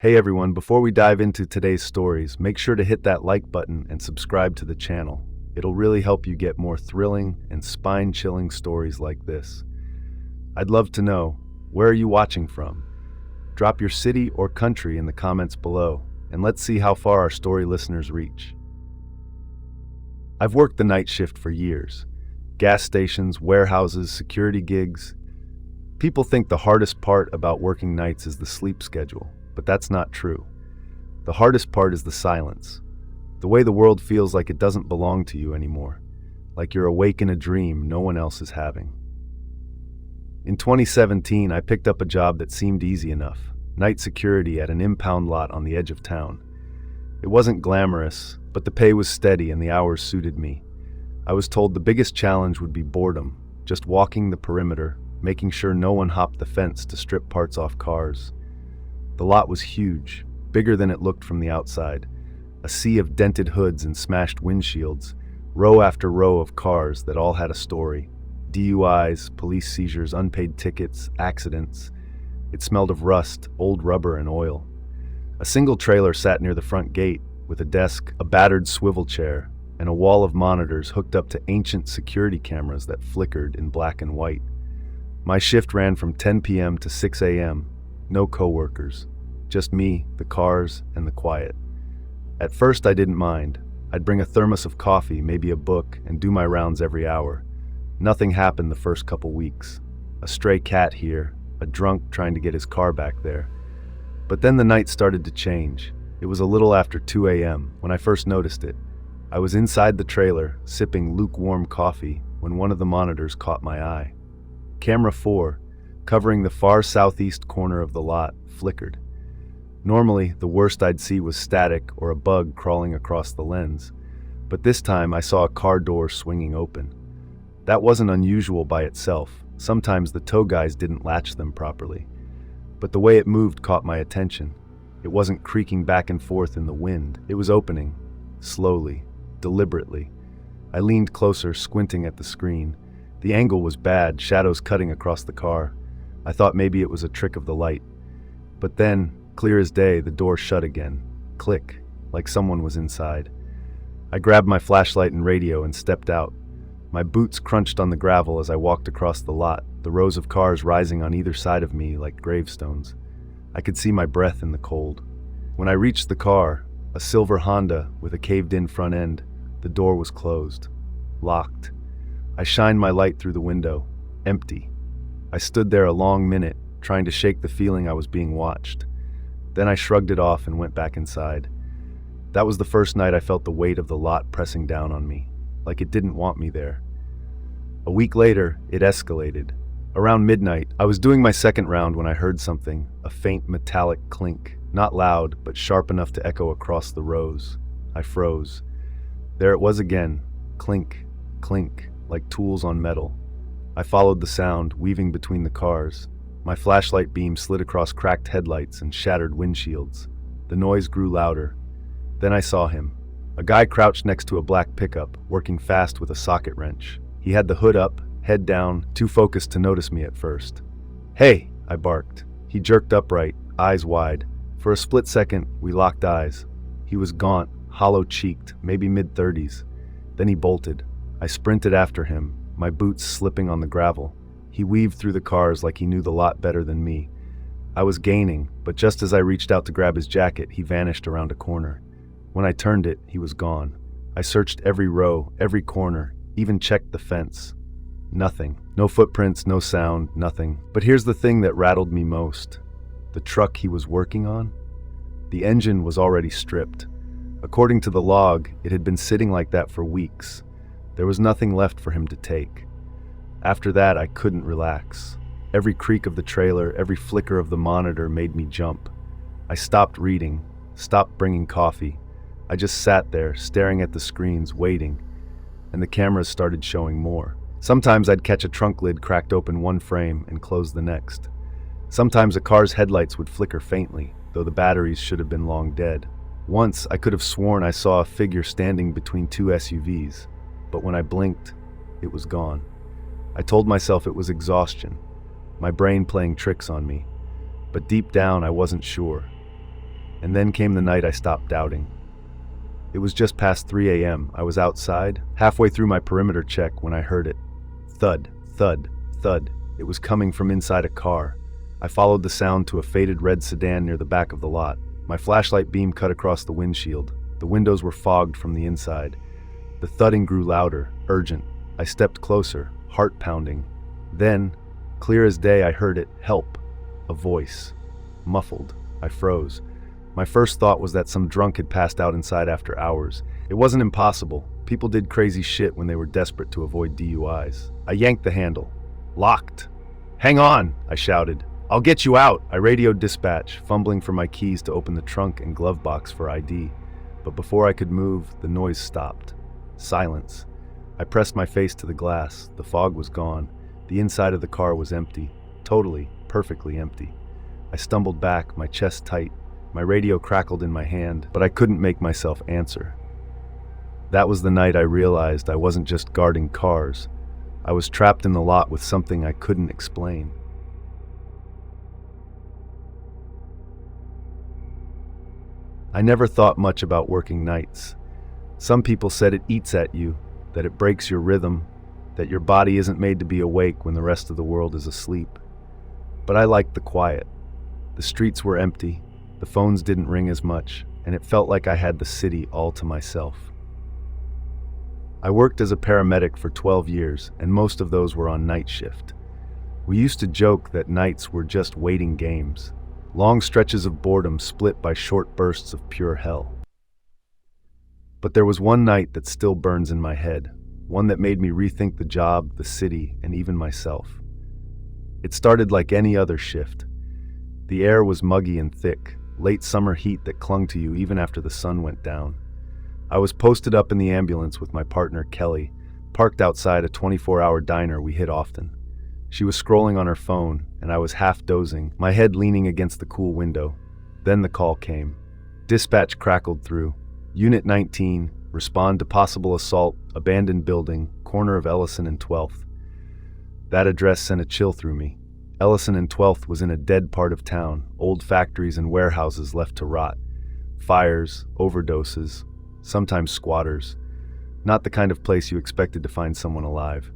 Hey everyone, before we dive into today's stories, make sure to hit that like button and subscribe to the channel. It'll really help you get more thrilling and spine-chilling stories like this. I'd love to know, where are you watching from? Drop your city or country in the comments below, and let's see how far our story listeners reach. I've worked the night shift for years. Gas stations, warehouses, security gigs. People think the hardest part about working nights is the sleep schedule. But that's not true. The hardest part is the silence. The way the world feels like it doesn't belong to you anymore. Like you're awake in a dream no one else is having. In 2017, I picked up a job that seemed easy enough. Night security at an impound lot on the edge of town. It wasn't glamorous, but the pay was steady and the hours suited me. I was told the biggest challenge would be boredom. Just walking the perimeter, making sure no one hopped the fence to strip parts off cars. The lot was huge, bigger than it looked from the outside. A sea of dented hoods and smashed windshields, row after row of cars that all had a story. DUIs, police seizures, unpaid tickets, accidents. It smelled of rust, old rubber, and oil. A single trailer sat near the front gate, with a desk, a battered swivel chair, and a wall of monitors hooked up to ancient security cameras that flickered in black and white. My shift ran from 10 p.m. to 6 a.m., no coworkers. Just me, the cars, and the quiet. At first I didn't mind. I'd bring a thermos of coffee, maybe a book, and do my rounds every hour. Nothing happened the first couple weeks. A stray cat here, a drunk trying to get his car back there. But then the night started to change. It was a little after 2 a.m. when I first noticed it. I was inside the trailer, sipping lukewarm coffee, when one of the monitors caught my eye. Camera 4, covering the far southeast corner of the lot, flickered. Normally, the worst I'd see was static or a bug crawling across the lens, but this time I saw a car door swinging open. That wasn't unusual by itself. Sometimes the tow guys didn't latch them properly. But the way it moved caught my attention. It wasn't creaking back and forth in the wind. It was opening, slowly, deliberately. I leaned closer, squinting at the screen. The angle was bad, shadows cutting across the car. I thought maybe it was a trick of the light. But then, clear as day, the door shut again. Click, like someone was inside. I grabbed my flashlight and radio and stepped out. My boots crunched on the gravel as I walked across the lot, the rows of cars rising on either side of me like gravestones. I could see my breath in the cold. When I reached the car, a silver Honda with a caved-in front end, the door was closed. Locked. I shined my light through the window. Empty. I stood there a long minute, trying to shake the feeling I was being watched. Then I shrugged it off and went back inside. That was the first night I felt the weight of the lot pressing down on me, like it didn't want me there. A week later, it escalated. Around midnight, I was doing my second round when I heard something, a faint metallic clink, not loud, but sharp enough to echo across the rows. I froze. There it was again, clink, clink, like tools on metal. I followed the sound, weaving between the cars. My flashlight beam slid across cracked headlights and shattered windshields. The noise grew louder. Then I saw him. A guy crouched next to a black pickup, working fast with a socket wrench. He had the hood up, head down, too focused to notice me at first. "Hey!" I barked. He jerked upright, eyes wide. For a split second, we locked eyes. He was gaunt, hollow-cheeked, maybe mid-30s. Then he bolted. I sprinted after him, my boots slipping on the gravel. He weaved through the cars like he knew the lot better than me. I was gaining, but just as I reached out to grab his jacket, he vanished around a corner. When I turned it, he was gone. I searched every row, every corner, even checked the fence. Nothing. No footprints, no sound, nothing. But here's the thing that rattled me most. The truck he was working on? The engine was already stripped. According to the log, it had been sitting like that for weeks. There was nothing left for him to take. After that, I couldn't relax. Every creak of the trailer, every flicker of the monitor made me jump. I stopped reading, stopped bringing coffee. I just sat there, staring at the screens, waiting. And the cameras started showing more. Sometimes I'd catch a trunk lid cracked open one frame and close the next. Sometimes a car's headlights would flicker faintly, though the batteries should have been long dead. Once, I could have sworn I saw a figure standing between two SUVs, but when I blinked, it was gone. I told myself it was exhaustion, my brain playing tricks on me, but deep down I wasn't sure. And then came the night I stopped doubting. It was just past 3 a.m. I was outside, halfway through my perimeter check when I heard it. Thud, thud, thud. It was coming from inside a car. I followed the sound to a faded red sedan near the back of the lot. My flashlight beam cut across the windshield. The windows were fogged from the inside. The thudding grew louder, urgent. I stepped closer, heart pounding. Then, clear as day, I heard it. Help. A voice. Muffled. I froze. My first thought was that some drunk had passed out inside after hours. It wasn't impossible. People did crazy shit when they were desperate to avoid DUIs. I yanked the handle. Locked. Hang on, I shouted. I'll get you out. I radioed dispatch, fumbling for my keys to open the trunk and glove box for ID. But before I could move, the noise stopped. Silence. I pressed my face to the glass. The fog was gone. The inside of the car was empty. Totally, perfectly empty. I stumbled back, my chest tight. My radio crackled in my hand, but I couldn't make myself answer. That was the night I realized I wasn't just guarding cars. I was trapped in the lot with something I couldn't explain. I never thought much about working nights. Some people said it eats at you, that it breaks your rhythm, that your body isn't made to be awake when the rest of the world is asleep. But I liked the quiet. The streets were empty, the phones didn't ring as much, and it felt like I had the city all to myself. I worked as a paramedic for 12 years, and most of those were on night shift. We used to joke that nights were just waiting games, long stretches of boredom split by short bursts of pure hell. But there was one night that still burns in my head, one that made me rethink the job, the city, and even myself. It started like any other shift. The air was muggy and thick, late summer heat that clung to you even after the sun went down. I was posted up in the ambulance with my partner, Kelly, parked outside a 24-hour diner we hit often. She was scrolling on her phone, and I was half dozing, my head leaning against the cool window. Then the call came. Dispatch crackled through. Unit 19, respond to possible assault, abandoned building, corner of Ellison and 12th. That address sent a chill through me. Ellison and 12th was in a dead part of town, old factories and warehouses left to rot. Fires, overdoses, sometimes squatters. Not the kind of place you expected to find someone alive.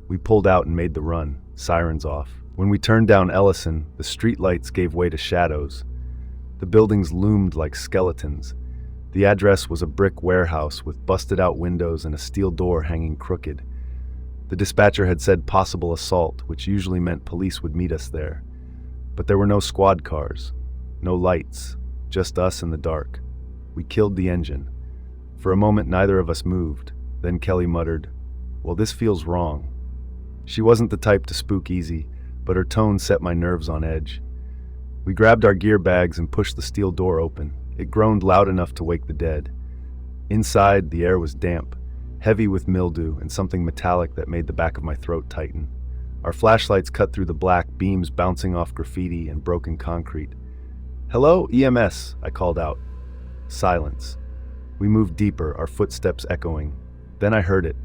We pulled out and made the run, sirens off. When we turned down Ellison, the streetlights gave way to shadows. The buildings loomed like skeletons. The address was a brick warehouse with busted-out windows and a steel door hanging crooked. The dispatcher had said possible assault, which usually meant police would meet us there. But there were no squad cars, no lights, just us in the dark. We killed the engine. For a moment, neither of us moved. Then Kelly muttered, "Well, this feels wrong." She wasn't the type to spook easy, but her tone set my nerves on edge. We grabbed our gear bags and pushed the steel door open. It groaned loud enough to wake the dead. Inside, the air was damp, heavy with mildew and something metallic that made the back of my throat tighten. Our flashlights cut through the black, beams bouncing off graffiti and broken concrete. "Hello, EMS," I called out. Silence. We moved deeper, our footsteps echoing. Then I heard it.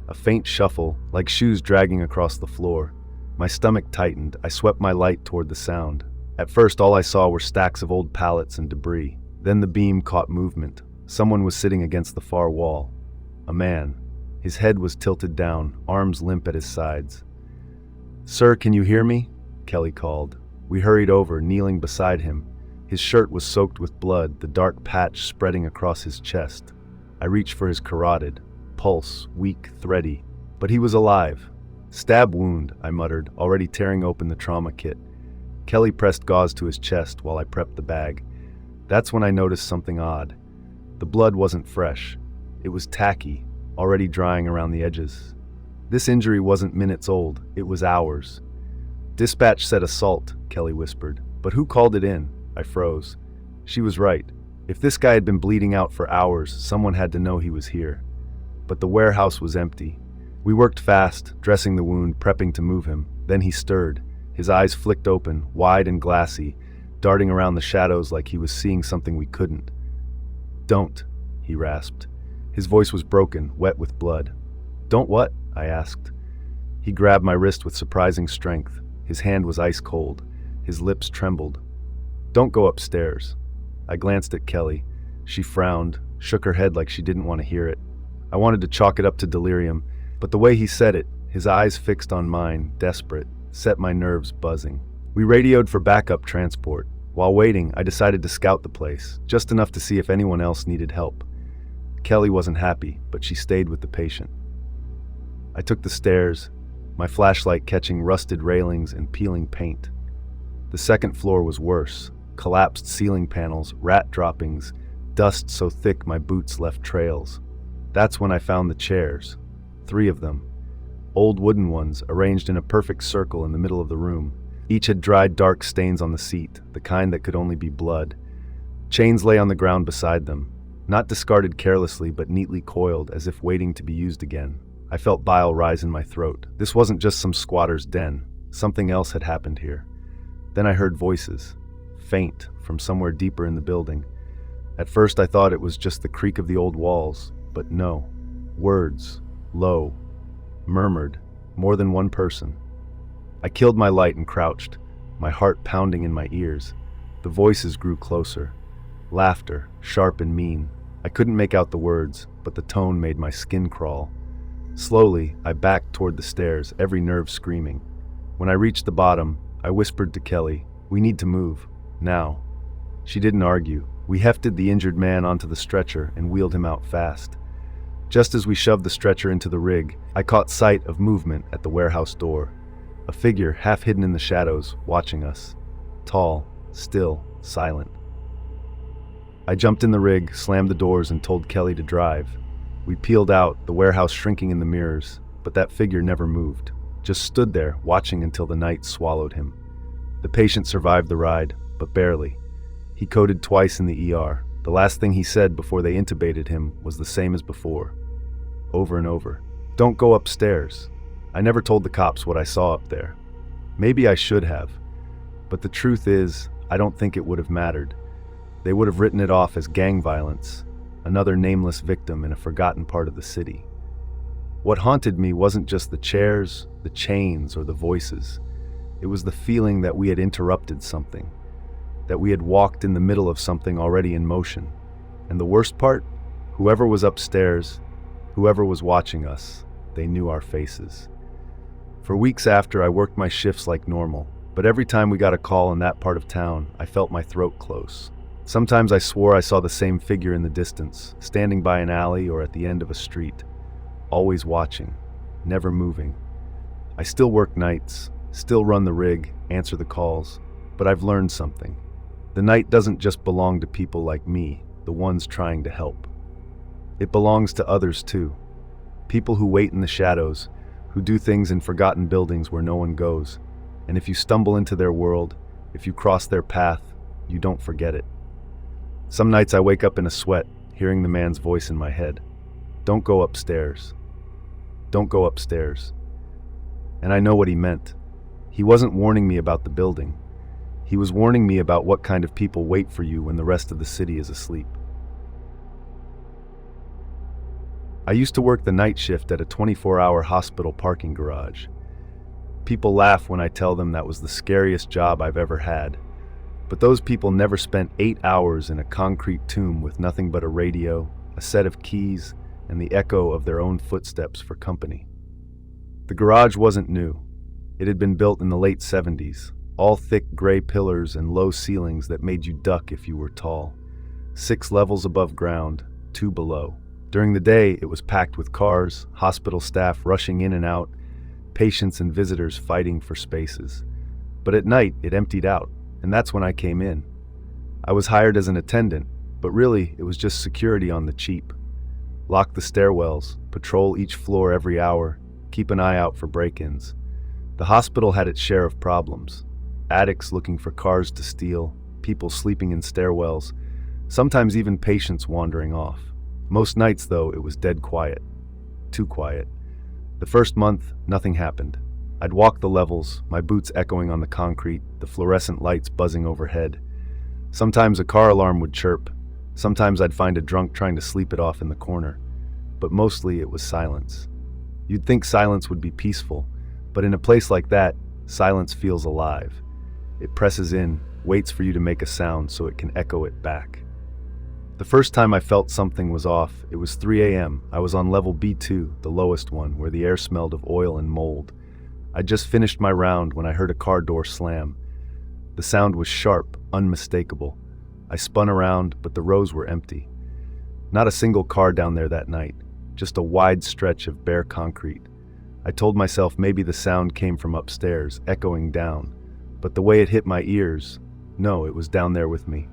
A faint shuffle, like shoes dragging across the floor. My stomach tightened. I swept my light toward the sound. At first, all I saw were stacks of old pallets and debris. Then the beam caught movement. Someone was sitting against the far wall. A man. His head was tilted down, arms limp at his sides. "Sir, can you hear me?" Kelly called. We hurried over, kneeling beside him. His shirt was soaked with blood, the dark patch spreading across his chest. I reached for his carotid. Pulse, weak, thready. But he was alive. "Stab wound," I muttered, already tearing open the trauma kit. Kelly pressed gauze to his chest while I prepped the bag. That's when I noticed something odd. The blood wasn't fresh. It was tacky, already drying around the edges. This injury wasn't minutes old, it was hours. "Dispatch said assault," Kelly whispered. "But who called it in?" I froze. She was right. If this guy had been bleeding out for hours, someone had to know he was here. But the warehouse was empty. We worked fast, dressing the wound, prepping to move him. Then he stirred. His eyes flicked open, wide and glassy, darting around the shadows like he was seeing something we couldn't. "Don't," he rasped. His voice was broken, wet with blood. "Don't what?" I asked. He grabbed my wrist with surprising strength. His hand was ice cold. His lips trembled. "Don't go upstairs." I glanced at Kelly. She frowned, shook her head like she didn't want to hear it. I wanted to chalk it up to delirium, but the way he said it, his eyes fixed on mine, desperate, set my nerves buzzing. We radioed for backup transport. While waiting, I decided to scout the place, just enough to see if anyone else needed help. Kelly wasn't happy, but she stayed with the patient. I took the stairs, my flashlight catching rusted railings and peeling paint. The second floor was worse. Collapsed ceiling panels, rat droppings, dust so thick my boots left trails. That's when I found the chairs. 3 of them. Old wooden ones, arranged in a perfect circle in the middle of the room. Each had dried dark stains on the seat, the kind that could only be blood. Chains lay on the ground beside them, not discarded carelessly but neatly coiled as if waiting to be used again. I felt bile rise in my throat. This wasn't just some squatter's den. Something else had happened here. Then I heard voices, faint, from somewhere deeper in the building. At first I thought it was just the creak of the old walls, but no. Words, low, murmured, more than one person. I killed my light and crouched, my heart pounding in my ears. The voices grew closer. Laughter, sharp and mean. I couldn't make out the words, but the tone made my skin crawl. Slowly, I backed toward the stairs, every nerve screaming. When I reached the bottom, I whispered to Kelly, "We need to move, now." She didn't argue. We hefted the injured man onto the stretcher and wheeled him out fast. Just as we shoved the stretcher into the rig, I caught sight of movement at the warehouse door. A figure half hidden in the shadows, watching us. Tall, still, silent. I jumped in the rig, slammed the doors, and told Kelly to drive. We peeled out, the warehouse shrinking in the mirrors, but that figure never moved. Just stood there, watching until the night swallowed him. The patient survived the ride, but barely. He coded twice in the ER. The last thing he said before they intubated him was the same as before. Over and over. "Don't go upstairs." I never told the cops what I saw up there. Maybe I should have. But the truth is, I don't think it would have mattered. They would have written it off as gang violence, another nameless victim in a forgotten part of the city. What haunted me wasn't just the chairs, the chains, or the voices. It was the feeling that we had interrupted something, that we had walked in the middle of something already in motion. And the worst part? Whoever was upstairs, whoever was watching us, they knew our faces. For weeks after, I worked my shifts like normal, but every time we got a call in that part of town, I felt my throat close. Sometimes I swore I saw the same figure in the distance, standing by an alley or at the end of a street, always watching, never moving. I still work nights, still run the rig, answer the calls, but I've learned something. The night doesn't just belong to people like me, the ones trying to help. It belongs to others too. People who wait in the shadows, who do things in forgotten buildings where no one goes. And if you stumble into their world, if you cross their path, you don't forget it. Some nights I wake up in a sweat, hearing the man's voice in my head. "Don't go upstairs. Don't go upstairs." And I know what he meant. He wasn't warning me about the building. He was warning me about what kind of people wait for you when the rest of the city is asleep. I used to work the night shift at a 24-hour hospital parking garage. People laugh when I tell them that was the scariest job I've ever had. But those people never spent 8 hours in a concrete tomb with nothing but a radio, a set of keys, and the echo of their own footsteps for company. The garage wasn't new. It had been built in the late 70s, all thick gray pillars and low ceilings that made you duck if you were tall. 6 levels above ground, 2 below. During the day, it was packed with cars, hospital staff rushing in and out, patients and visitors fighting for spaces. But at night, it emptied out, and that's when I came in. I was hired as an attendant, but really, it was just security on the cheap. Lock the stairwells, patrol each floor every hour, keep an eye out for break-ins. The hospital had its share of problems. Addicts looking for cars to steal, people sleeping in stairwells, sometimes even patients wandering off. Most nights, though, it was dead quiet. Too quiet. The first month, nothing happened. I'd walk the levels, my boots echoing on the concrete, the fluorescent lights buzzing overhead. Sometimes a car alarm would chirp. Sometimes I'd find a drunk trying to sleep it off in the corner. But mostly it was silence. You'd think silence would be peaceful, but in a place like that, silence feels alive. It presses in, waits for you to make a sound so it can echo it back. The first time I felt something was off, it was 3 a.m. I was on level B2, the lowest one, where the air smelled of oil and mold. I'd just finished my round when I heard a car door slam. The sound was sharp, unmistakable. I spun around, but the rows were empty. Not a single car down there that night, just a wide stretch of bare concrete. I told myself maybe the sound came from upstairs, echoing down. But the way it hit my ears, no, it was down there with me.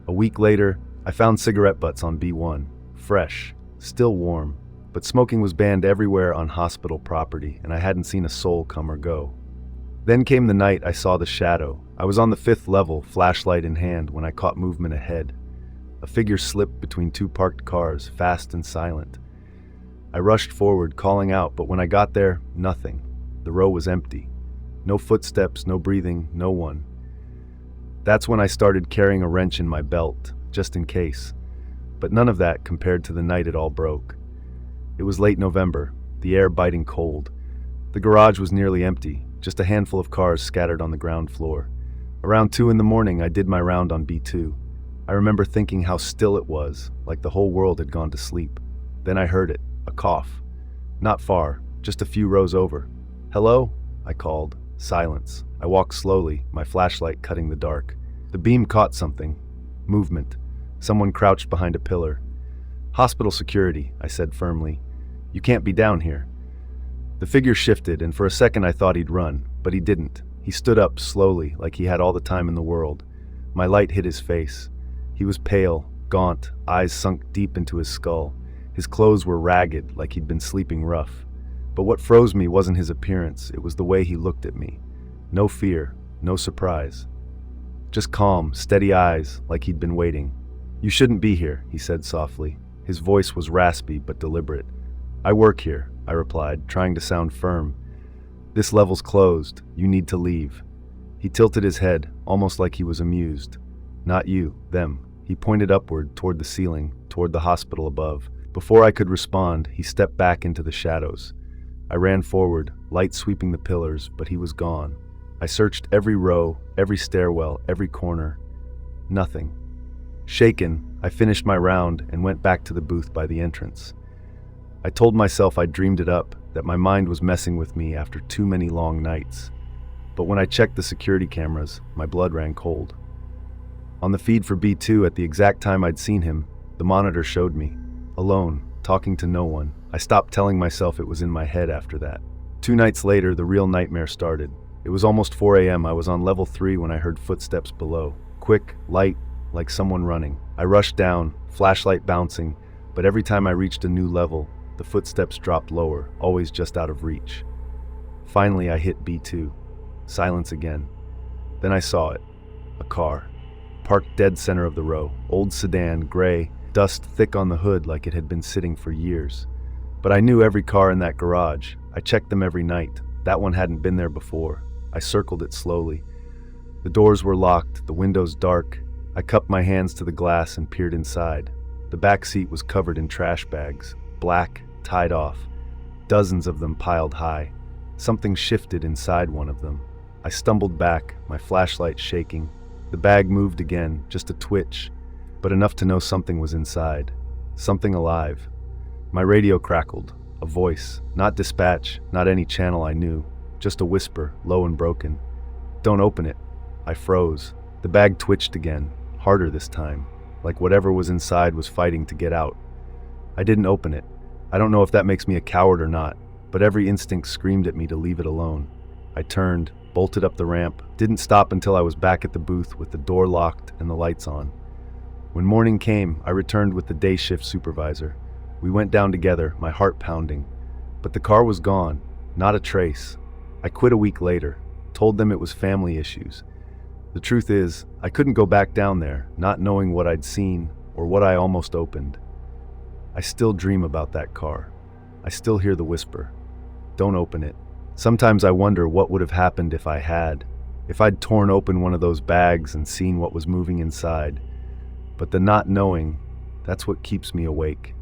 A week later, I found cigarette butts on B1, fresh, still warm, but smoking was banned everywhere on hospital property, and I hadn't seen a soul come or go. Then came the night I saw the shadow. I was on the 5th level, flashlight in hand, when I caught movement ahead. A figure slipped between 2 parked cars, fast and silent. I rushed forward, calling out, but when I got there, nothing. The row was empty. No footsteps, no breathing, no one. That's when I started carrying a wrench in my belt, just in case. But none of that compared to the night it all broke. It was late November, the air biting cold. The garage was nearly empty, just a handful of cars scattered on the ground floor. Around 2 in the morning, I did my round on B2. I remember thinking how still it was, like the whole world had gone to sleep. Then I heard it, a cough. Not far, just a few rows over. "Hello?" I called. Silence. I walked slowly, my flashlight cutting the dark. The beam caught something. Movement. Someone crouched behind a pillar. "Hospital security," I said firmly. "You can't be down here." The figure shifted, and for a second I thought he'd run, but he didn't. He stood up slowly, like he had all the time in the world. My light hit his face. He was pale, gaunt, eyes sunk deep into his skull. His clothes were ragged, like he'd been sleeping rough. But what froze me wasn't his appearance, it was the way he looked at me. No fear, no surprise. Just calm, steady eyes, like he'd been waiting. "You shouldn't be here," he said softly. His voice was raspy but deliberate. "I work here," I replied, trying to sound firm. "This level's closed. You need to leave." He tilted his head, almost like he was amused. "Not you, them." He pointed upward, toward the ceiling, toward the hospital above. Before I could respond, he stepped back into the shadows. I ran forward, light sweeping the pillars, but he was gone. I searched every row, every stairwell, every corner. Nothing. Shaken, I finished my round and went back to the booth by the entrance. I told myself I'd dreamed it up, that my mind was messing with me after too many long nights. But when I checked the security cameras, my blood ran cold. On the feed for B2 at the exact time I'd seen him, the monitor showed me, alone, talking to no one. I stopped telling myself it was in my head after that. 2 nights later, the real nightmare started. It was almost 4 a.m. I was on level 3 when I heard footsteps below. Quick, light, like someone running. I rushed down, flashlight bouncing, but every time I reached a new level, the footsteps dropped lower, always just out of reach. Finally, I hit B2. Silence again. Then I saw it. A car. Parked dead center of the row. Old sedan, gray, dust thick on the hood like it had been sitting for years. But I knew every car in that garage. I checked them every night. That one hadn't been there before. I circled it slowly. The doors were locked, the windows dark. I cupped my hands to the glass and peered inside. The back seat was covered in trash bags, black, tied off, dozens of them piled high. Something shifted inside one of them. I stumbled back, my flashlight shaking. The bag moved again, just a twitch, but enough to know something was inside. Something alive. My radio crackled, a voice, not dispatch, not any channel I knew, just a whisper, low and broken. "Don't open it." I froze. The bag twitched again, harder this time, like whatever was inside was fighting to get out. I didn't open it. I don't know if that makes me a coward or not, but every instinct screamed at me to leave it alone. I turned, bolted up the ramp, didn't stop until I was back at the booth with the door locked and the lights on. When morning came, I returned with the day shift supervisor. We went down together, my heart pounding. But the car was gone, not a trace. I quit a week later, told them it was family issues. The truth is, I couldn't go back down there, not knowing what I'd seen or what I almost opened. I still dream about that car. I still hear the whisper. Don't open it. Sometimes I wonder what would have happened if I had, if I'd torn open one of those bags and seen what was moving inside. But the not knowing, that's what keeps me awake.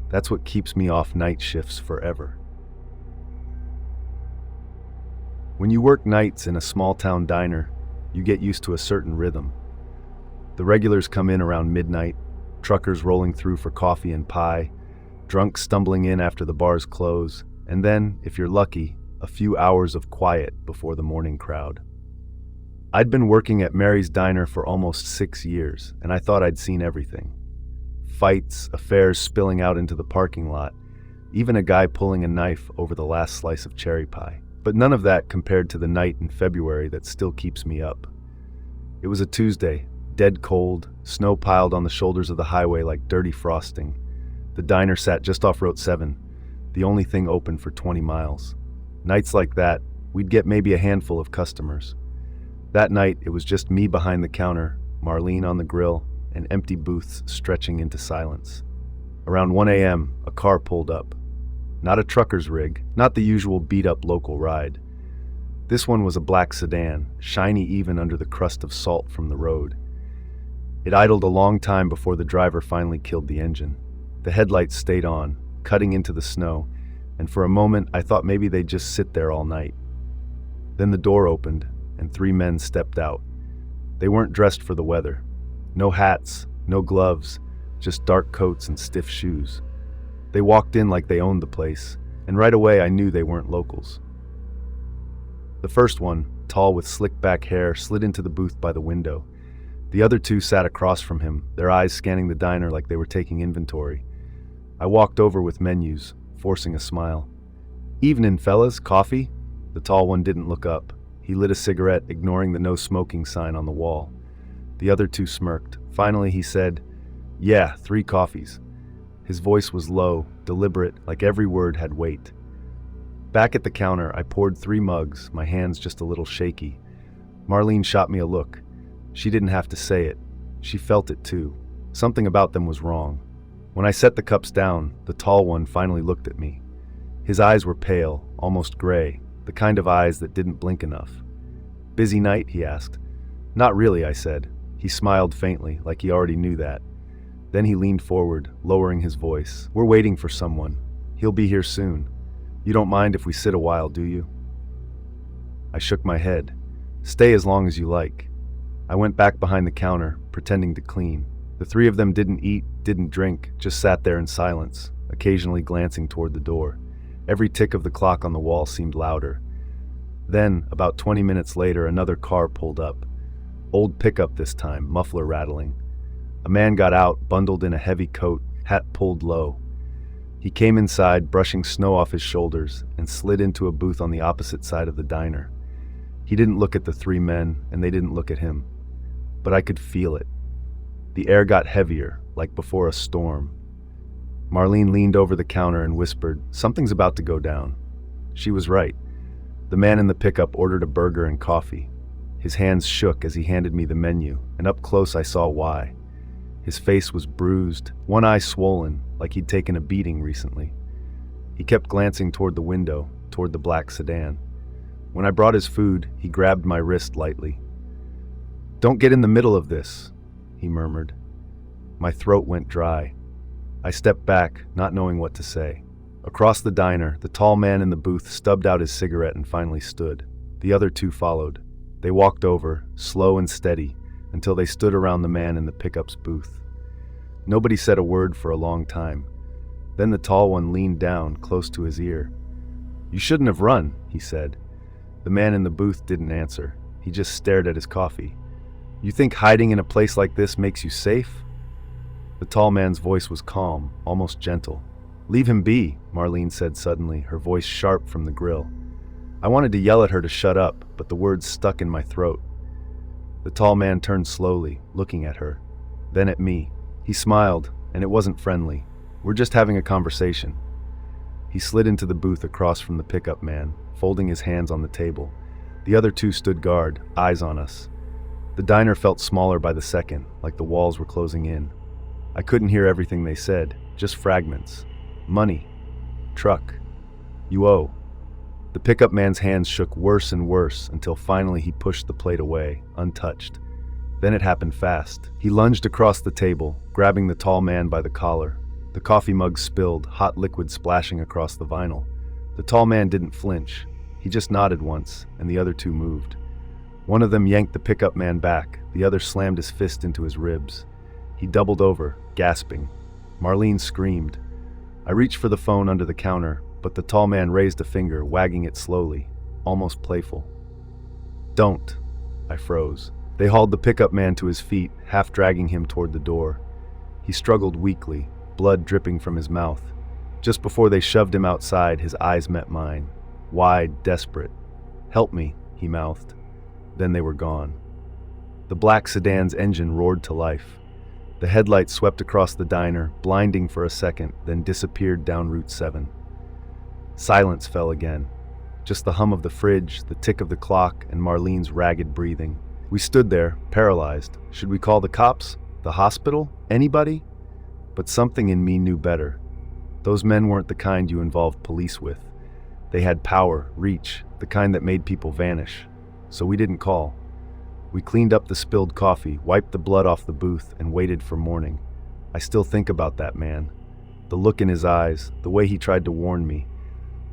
That's what keeps me off night shifts forever. When you work nights in a small town diner, you get used to a certain rhythm. The regulars come in around midnight, truckers rolling through for coffee and pie, drunks stumbling in after the bars close, and then, if you're lucky, a few hours of quiet before the morning crowd. I'd been working at Mary's Diner for almost 6 years, and I thought I'd seen everything. Fights, affairs spilling out into the parking lot, even a guy pulling a knife over the last slice of cherry pie. But none of that compared to the night in February that still keeps me up. It was a Tuesday, dead cold, snow piled on the shoulders of the highway like dirty frosting. The diner sat just off Route 7, the only thing open for 20 miles. Nights like that, we'd get maybe a handful of customers. That night, it was just me behind the counter, Marlene on the grill, and empty booths stretching into silence. Around 1 a.m., a car pulled up. Not a trucker's rig, not the usual beat-up local ride. This one was a black sedan, shiny even under the crust of salt from the road. It idled a long time before the driver finally killed the engine. The headlights stayed on, cutting into the snow, and for a moment I thought maybe they'd just sit there all night. Then the door opened, and 3 men stepped out. They weren't dressed for the weather. No hats, no gloves, just dark coats and stiff shoes. They walked in like they owned the place, and right away I knew they weren't locals. The first one, tall with slick back hair, slid into the booth by the window. The other 2 sat across from him, their eyes scanning the diner like they were taking inventory. I walked over with menus, forcing a smile. "Evenin', fellas, coffee?" The tall one didn't look up. He lit a cigarette, ignoring the no smoking sign on the wall. The other 2 smirked. Finally, he said, "Yeah, 3 coffees." His voice was low, deliberate, like every word had weight. Back at the counter, I poured 3 mugs, my hands just a little shaky. Marlene shot me a look. She didn't have to say it. She felt it too. Something about them was wrong. When I set the cups down, the tall one finally looked at me. His eyes were pale, almost gray, the kind of eyes that didn't blink enough. "Busy night?" he asked. "Not really," I said. He smiled faintly, like he already knew that. Then he leaned forward, lowering his voice. "We're waiting for someone. He'll be here soon. You don't mind if we sit a while, do you?" I shook my head. "Stay as long as you like." I went back behind the counter, pretending to clean. The 3 of them didn't eat, didn't drink, just sat there in silence, occasionally glancing toward the door. Every tick of the clock on the wall seemed louder. Then, about 20 minutes later, another car pulled up. Old pickup this time, muffler rattling. A man got out, bundled in a heavy coat, hat pulled low. He came inside, brushing snow off his shoulders, and slid into a booth on the opposite side of the diner. He didn't look at the 3 men, and they didn't look at him. But I could feel it. The air got heavier, like before a storm. Marlene leaned over the counter and whispered, "Something's about to go down." She was right. The man in the pickup ordered a burger and coffee. His hands shook as he handed me the menu, and up close I saw why. His face was bruised, one eye swollen, like he'd taken a beating recently. He kept glancing toward the window, toward the black sedan. When I brought his food, he grabbed my wrist lightly. "Don't get in the middle of this," he murmured. My throat went dry. I stepped back, not knowing what to say. Across the diner, the tall man in the booth stubbed out his cigarette and finally stood. The other 2 followed. They walked over, slow and steady, until they stood around the man in the pickup's booth. Nobody said a word for a long time. Then the tall one leaned down, close to his ear. "You shouldn't have run," he said. The man in the booth didn't answer. He just stared at his coffee. "You think hiding in a place like this makes you safe?" The tall man's voice was calm, almost gentle. "Leave him be," Marlene said suddenly, her voice sharp from the grill. I wanted to yell at her to shut up, but the words stuck in my throat. The tall man turned slowly, looking at her, then at me. He smiled, and it wasn't friendly. "We're just having a conversation." He slid into the booth across from the pickup man, folding his hands on the table. The other 2 stood guard, eyes on us. The diner felt smaller by the second, like the walls were closing in. I couldn't hear everything they said, just fragments. "Money. Truck. You owe." The pickup man's hands shook worse and worse until finally he pushed the plate away, untouched. Then it happened fast. He lunged across the table, grabbing the tall man by the collar. The coffee mug spilled, hot liquid splashing across the vinyl. The tall man didn't flinch. He just nodded once, and the other 2 moved. One of them yanked the pickup man back, the other slammed his fist into his ribs. He doubled over, gasping. Marlene screamed. I reached for the phone under the counter, but the tall man raised a finger, wagging it slowly, almost playful. "Don't." I froze. They hauled the pickup man to his feet, half dragging him toward the door. He struggled weakly, blood dripping from his mouth. Just before they shoved him outside, his eyes met mine, wide, desperate. "Help me," he mouthed. Then they were gone. The black sedan's engine roared to life. The headlights swept across the diner, blinding for a second, then disappeared down Route 7. Silence fell again. Just the hum of the fridge, the tick of the clock, and Marlene's ragged breathing. We stood there, paralyzed. Should we call the cops? The hospital? Anybody? But something in me knew better. Those men weren't the kind you involved police with. They had power, reach, the kind that made people vanish. So we didn't call. We cleaned up the spilled coffee, wiped the blood off the booth, and waited for morning. I still think about that man. The look in his eyes, the way he tried to warn me.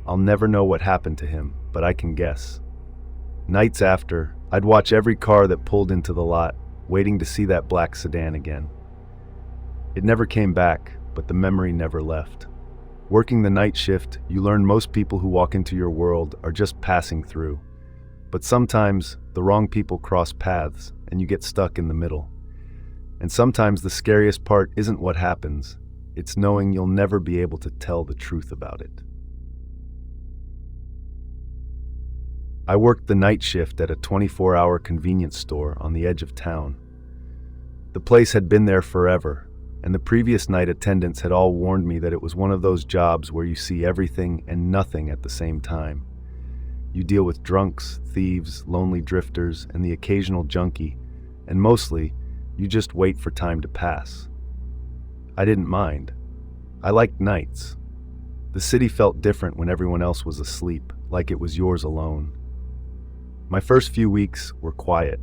I'll never know what happened to him, but I can guess. Nights after, I'd watch every car that pulled into the lot, waiting to see that black sedan again. It never came back, but the memory never left. Working the night shift, you learn most people who walk into your world are just passing through. But sometimes, the wrong people cross paths, and you get stuck in the middle. And sometimes the scariest part isn't what happens, it's knowing you'll never be able to tell the truth about it. I worked the night shift at a 24-hour convenience store on the edge of town. The place had been there forever, and the previous night attendants had all warned me that it was one of those jobs where you see everything and nothing at the same time. You deal with drunks, thieves, lonely drifters, and the occasional junkie, and mostly, you just wait for time to pass. I didn't mind. I liked nights. The city felt different when everyone else was asleep, like it was yours alone. My first few weeks were quiet.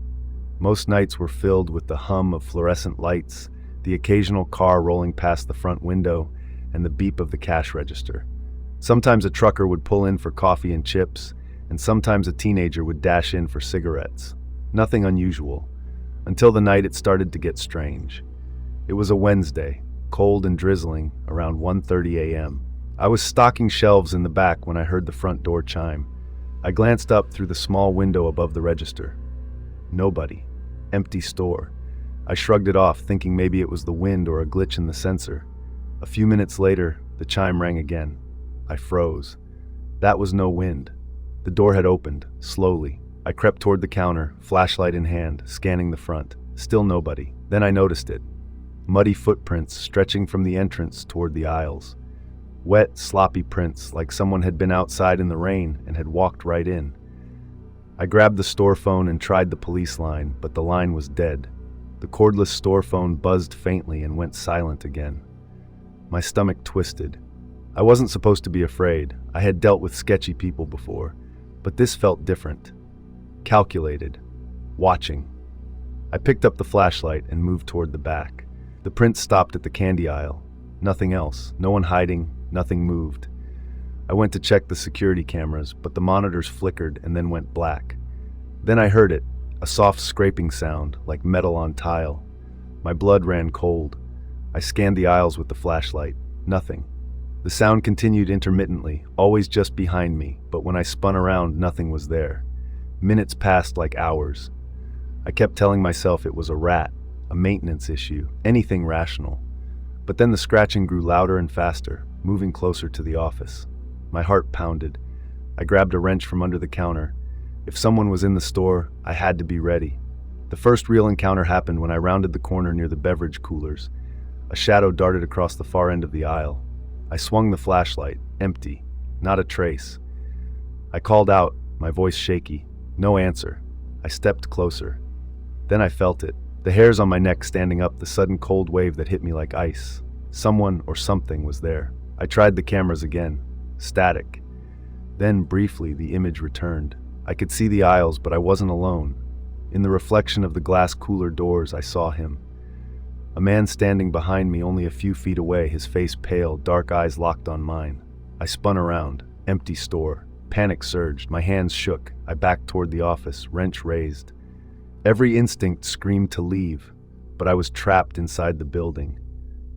Most nights were filled with the hum of fluorescent lights, the occasional car rolling past the front window, and the beep of the cash register. Sometimes a trucker would pull in for coffee and chips, and sometimes a teenager would dash in for cigarettes. Nothing unusual, until the night it started to get strange. It was a Wednesday, cold and drizzling, around 1:30 a.m. I was stocking shelves in the back when I heard the front door chime. I glanced up through the small window above the register. Nobody. Empty store. I shrugged it off, thinking maybe it was the wind or a glitch in the sensor. A few minutes later, the chime rang again. I froze. That was no wind. The door had opened, slowly. I crept toward the counter, flashlight in hand, scanning the front. Still nobody. Then I noticed it. Muddy footprints stretching from the entrance toward the aisles. Wet, sloppy prints, like someone had been outside in the rain and had walked right in. I grabbed the store phone and tried the police line, but the line was dead. The cordless store phone buzzed faintly and went silent again. My stomach twisted. I wasn't supposed to be afraid. I had dealt with sketchy people before. But this felt different. Calculated. Watching. I picked up the flashlight and moved toward the back. The print stopped at the candy aisle. Nothing else. No one hiding. Nothing moved. I went to check the security cameras, but the monitors flickered and then went black. Then I heard it, a soft scraping sound, like metal on tile. My blood ran cold. I scanned the aisles with the flashlight. Nothing. The sound continued intermittently, always just behind me, but when I spun around, nothing was there. Minutes passed like hours. I kept telling myself it was a rat, a maintenance issue, anything rational. But then the scratching grew louder and faster, moving closer to the office. My heart pounded. I grabbed a wrench from under the counter. If someone was in the store, I had to be ready. The first real encounter happened when I rounded the corner near the beverage coolers. A shadow darted across the far end of the aisle. I swung the flashlight, empty, not a trace. I called out, my voice shaky. No answer. I stepped closer. Then I felt it, the hairs on my neck standing up, the sudden cold wave that hit me like ice. Someone or something was there. I tried the cameras again. Static. Then, briefly, the image returned. I could see the aisles, but I wasn't alone. In the reflection of the glass cooler doors, I saw him. A man standing behind me only a few feet away, his face pale, dark eyes locked on mine. I spun around. Empty store. Panic surged. My hands shook. I backed toward the office, wrench raised. Every instinct screamed to leave, but I was trapped inside the building.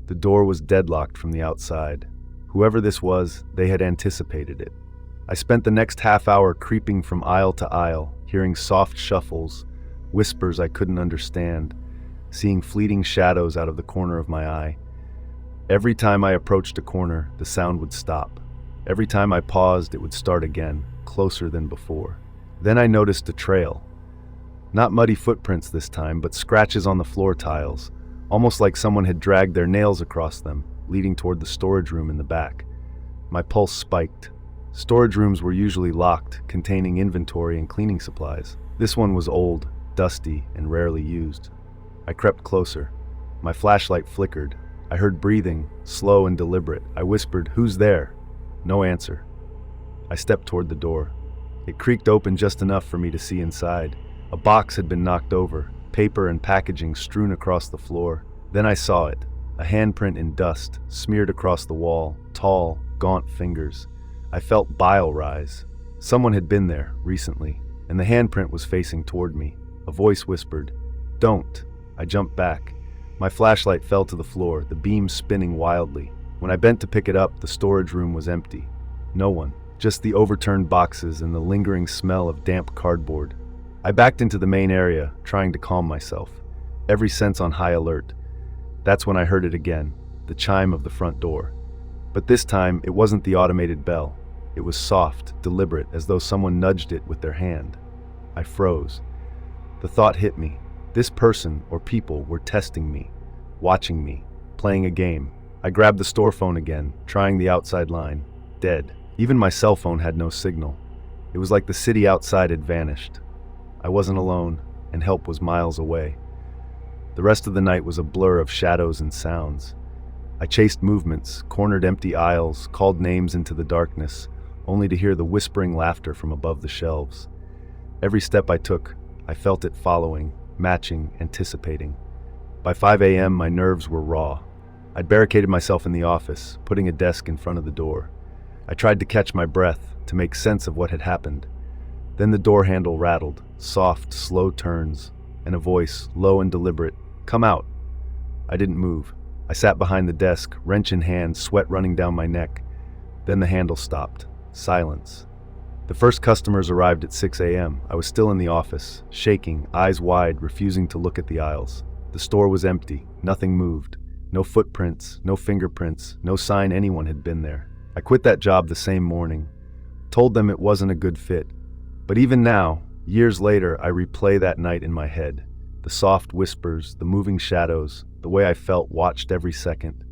The door was deadlocked from the outside. Whoever this was, they had anticipated it. I spent the next half hour creeping from aisle to aisle, hearing soft shuffles, whispers I couldn't understand, seeing fleeting shadows out of the corner of my eye. Every time I approached a corner, the sound would stop. Every time I paused, it would start again, closer than before. Then I noticed a trail. Not muddy footprints this time, but scratches on the floor tiles, almost like someone had dragged their nails across them, leading toward the storage room in the back. My pulse spiked. Storage rooms were usually locked, containing inventory and cleaning supplies. This one was old, dusty, and rarely used. I crept closer. My flashlight flickered. I heard breathing, slow and deliberate. I whispered, "Who's there?" No answer. I stepped toward the door. It creaked open just enough for me to see inside. A box had been knocked over, paper and packaging strewn across the floor. Then I saw it, a handprint in dust, smeared across the wall, tall, gaunt fingers. I felt bile rise. Someone had been there, recently, and the handprint was facing toward me. A voice whispered, "Don't." I jumped back. My flashlight fell to the floor, the beam spinning wildly. When I bent to pick it up, the storage room was empty. No one, just the overturned boxes and the lingering smell of damp cardboard. I backed into the main area, trying to calm myself, every sense on high alert. That's when I heard it again, the chime of the front door. But this time, it wasn't the automated bell. It was soft, deliberate, as though someone nudged it with their hand. I froze. The thought hit me. This person, or people, were testing me, watching me, playing a game. I grabbed the store phone again, trying the outside line. Dead. Even my cell phone had no signal. It was like the city outside had vanished. I wasn't alone, and help was miles away. The rest of the night was a blur of shadows and sounds. I chased movements, cornered empty aisles, called names into the darkness, only to hear the whispering laughter from above the shelves. Every step I took, I felt it following, matching, anticipating. By 5 a.m., my nerves were raw. I'd barricaded myself in the office, putting a desk in front of the door. I tried to catch my breath, to make sense of what had happened. Then the door handle rattled, soft, slow turns, and a voice, low and deliberate, "Come out." I didn't move. I sat behind the desk, wrench in hand, sweat running down my neck. Then the handle stopped. Silence. The first customers arrived at 6 a.m. I was still in the office, shaking, eyes wide, refusing to look at the aisles. The store was empty. Nothing moved. No footprints, no fingerprints, no sign anyone had been there. I quit that job the same morning. Told them it wasn't a good fit. But even now, years later, I replay that night in my head. The soft whispers, the moving shadows, the way I felt watched every second.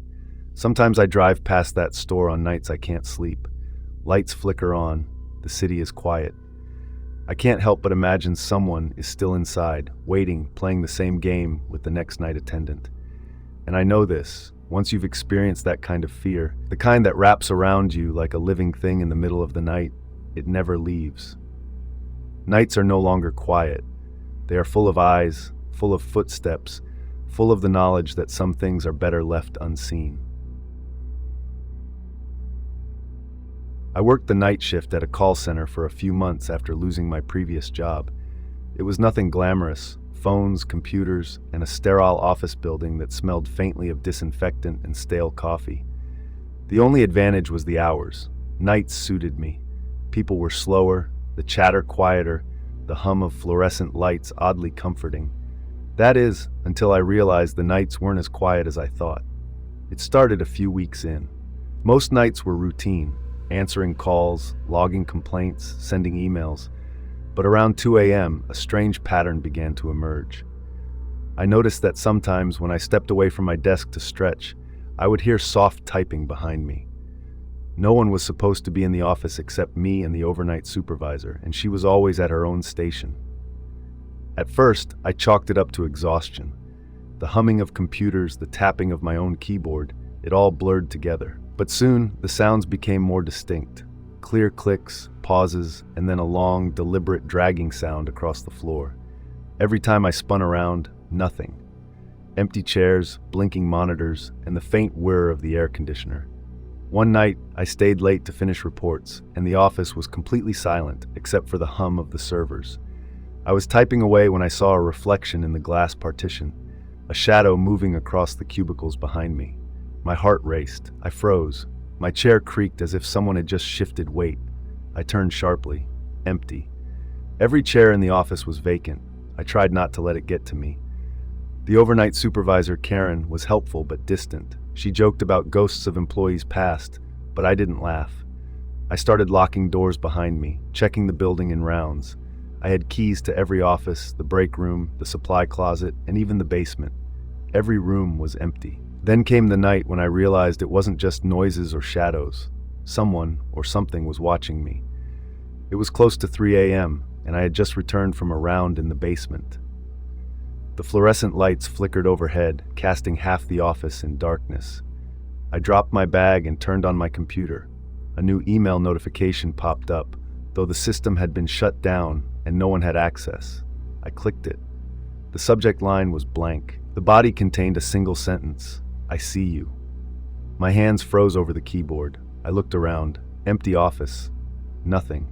Sometimes I drive past that store on nights I can't sleep. Lights flicker on. The city is quiet. I can't help but imagine someone is still inside, waiting, playing the same game with the next night attendant. And I know this, once you've experienced that kind of fear, the kind that wraps around you like a living thing in the middle of the night, it never leaves. Nights are no longer quiet. They are full of eyes, full of footsteps, full of the knowledge that some things are better left unseen. I worked the night shift at a call center for a few months after losing my previous job. It was nothing glamorous, phones, computers, and a sterile office building that smelled faintly of disinfectant and stale coffee. The only advantage was the hours. Nights suited me. People were slower, the chatter quieter, the hum of fluorescent lights oddly comforting. That is, until I realized the nights weren't as quiet as I thought. It started a few weeks in. Most nights were routine, answering calls, logging complaints, sending emails. But around 2 a.m., a strange pattern began to emerge. I noticed that sometimes when I stepped away from my desk to stretch, I would hear soft typing behind me. No one was supposed to be in the office except me and the overnight supervisor, and she was always at her own station. At first, I chalked it up to exhaustion. The humming of computers, the tapping of my own keyboard, it all blurred together. But soon, the sounds became more distinct. Clear clicks, pauses, and then a long, deliberate dragging sound across the floor. Every time I spun around, nothing. Empty chairs, blinking monitors, and the faint whir of the air conditioner. One night, I stayed late to finish reports, and the office was completely silent except for the hum of the servers. I was typing away when I saw a reflection in the glass partition, a shadow moving across the cubicles behind me. My heart raced. I froze. My chair creaked as if someone had just shifted weight. I turned sharply. Empty. Every chair in the office was vacant. I tried not to let it get to me. The overnight supervisor, Karen, was helpful but distant. She joked about ghosts of employees past, but I didn't laugh. I started locking doors behind me, checking the building in rounds. I had keys to every office, the break room, the supply closet, and even the basement. Every room was empty. Then came the night when I realized it wasn't just noises or shadows. Someone or something was watching me. It was close to 3 a.m., and I had just returned from a round in the basement. The fluorescent lights flickered overhead, casting half the office in darkness. I dropped my bag and turned on my computer. A new email notification popped up, though the system had been shut down and no one had access. I clicked it. The subject line was blank. The body contained a single sentence: "I see you." My hands froze over the keyboard. I looked around. Empty office. Nothing.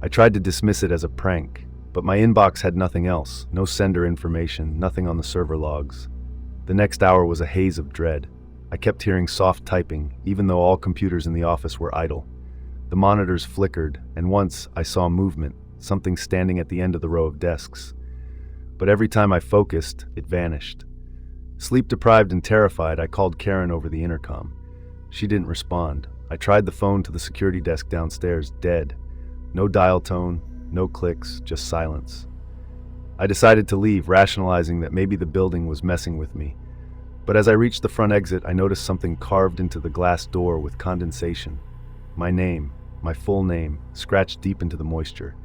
I tried to dismiss it as a prank, but my inbox had nothing else. No sender information, nothing on the server logs. The next hour was a haze of dread. I kept hearing soft typing, even though all computers in the office were idle. The monitors flickered, and once I saw movement, something standing at the end of the row of desks. But every time I focused, it vanished. Sleep-deprived and terrified, I called Karen over the intercom. She didn't respond. I tried the phone to the security desk downstairs, dead. No dial tone, no clicks, just silence. I decided to leave, rationalizing that maybe the building was messing with me. But as I reached the front exit, I noticed something carved into the glass door with condensation. My name, my full name, scratched deep into the moisture.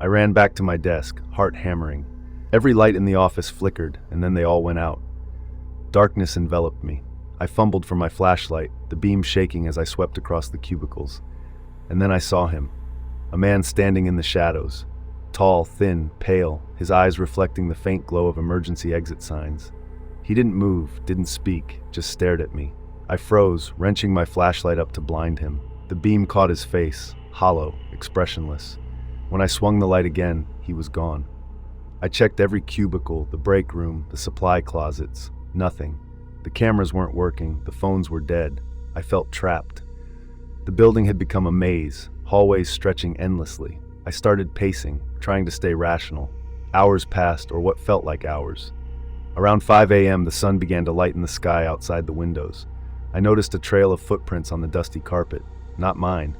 I ran back to my desk, heart hammering. Every light in the office flickered, and then they all went out. Darkness enveloped me. I fumbled for my flashlight, the beam shaking as I swept across the cubicles. And then I saw him. A man standing in the shadows. Tall, thin, pale, his eyes reflecting the faint glow of emergency exit signs. He didn't move, didn't speak, just stared at me. I froze, wrenching my flashlight up to blind him. The beam caught his face, hollow, expressionless. When I swung the light again, he was gone. I checked every cubicle, the break room, the supply closets. Nothing. The cameras weren't working, the phones were dead. I felt trapped. The building had become a maze, hallways stretching endlessly. I started pacing, trying to stay rational. Hours passed, or what felt like hours. Around 5 a.m., the sun began to lighten the sky outside the windows. I noticed a trail of footprints on the dusty carpet. Not mine.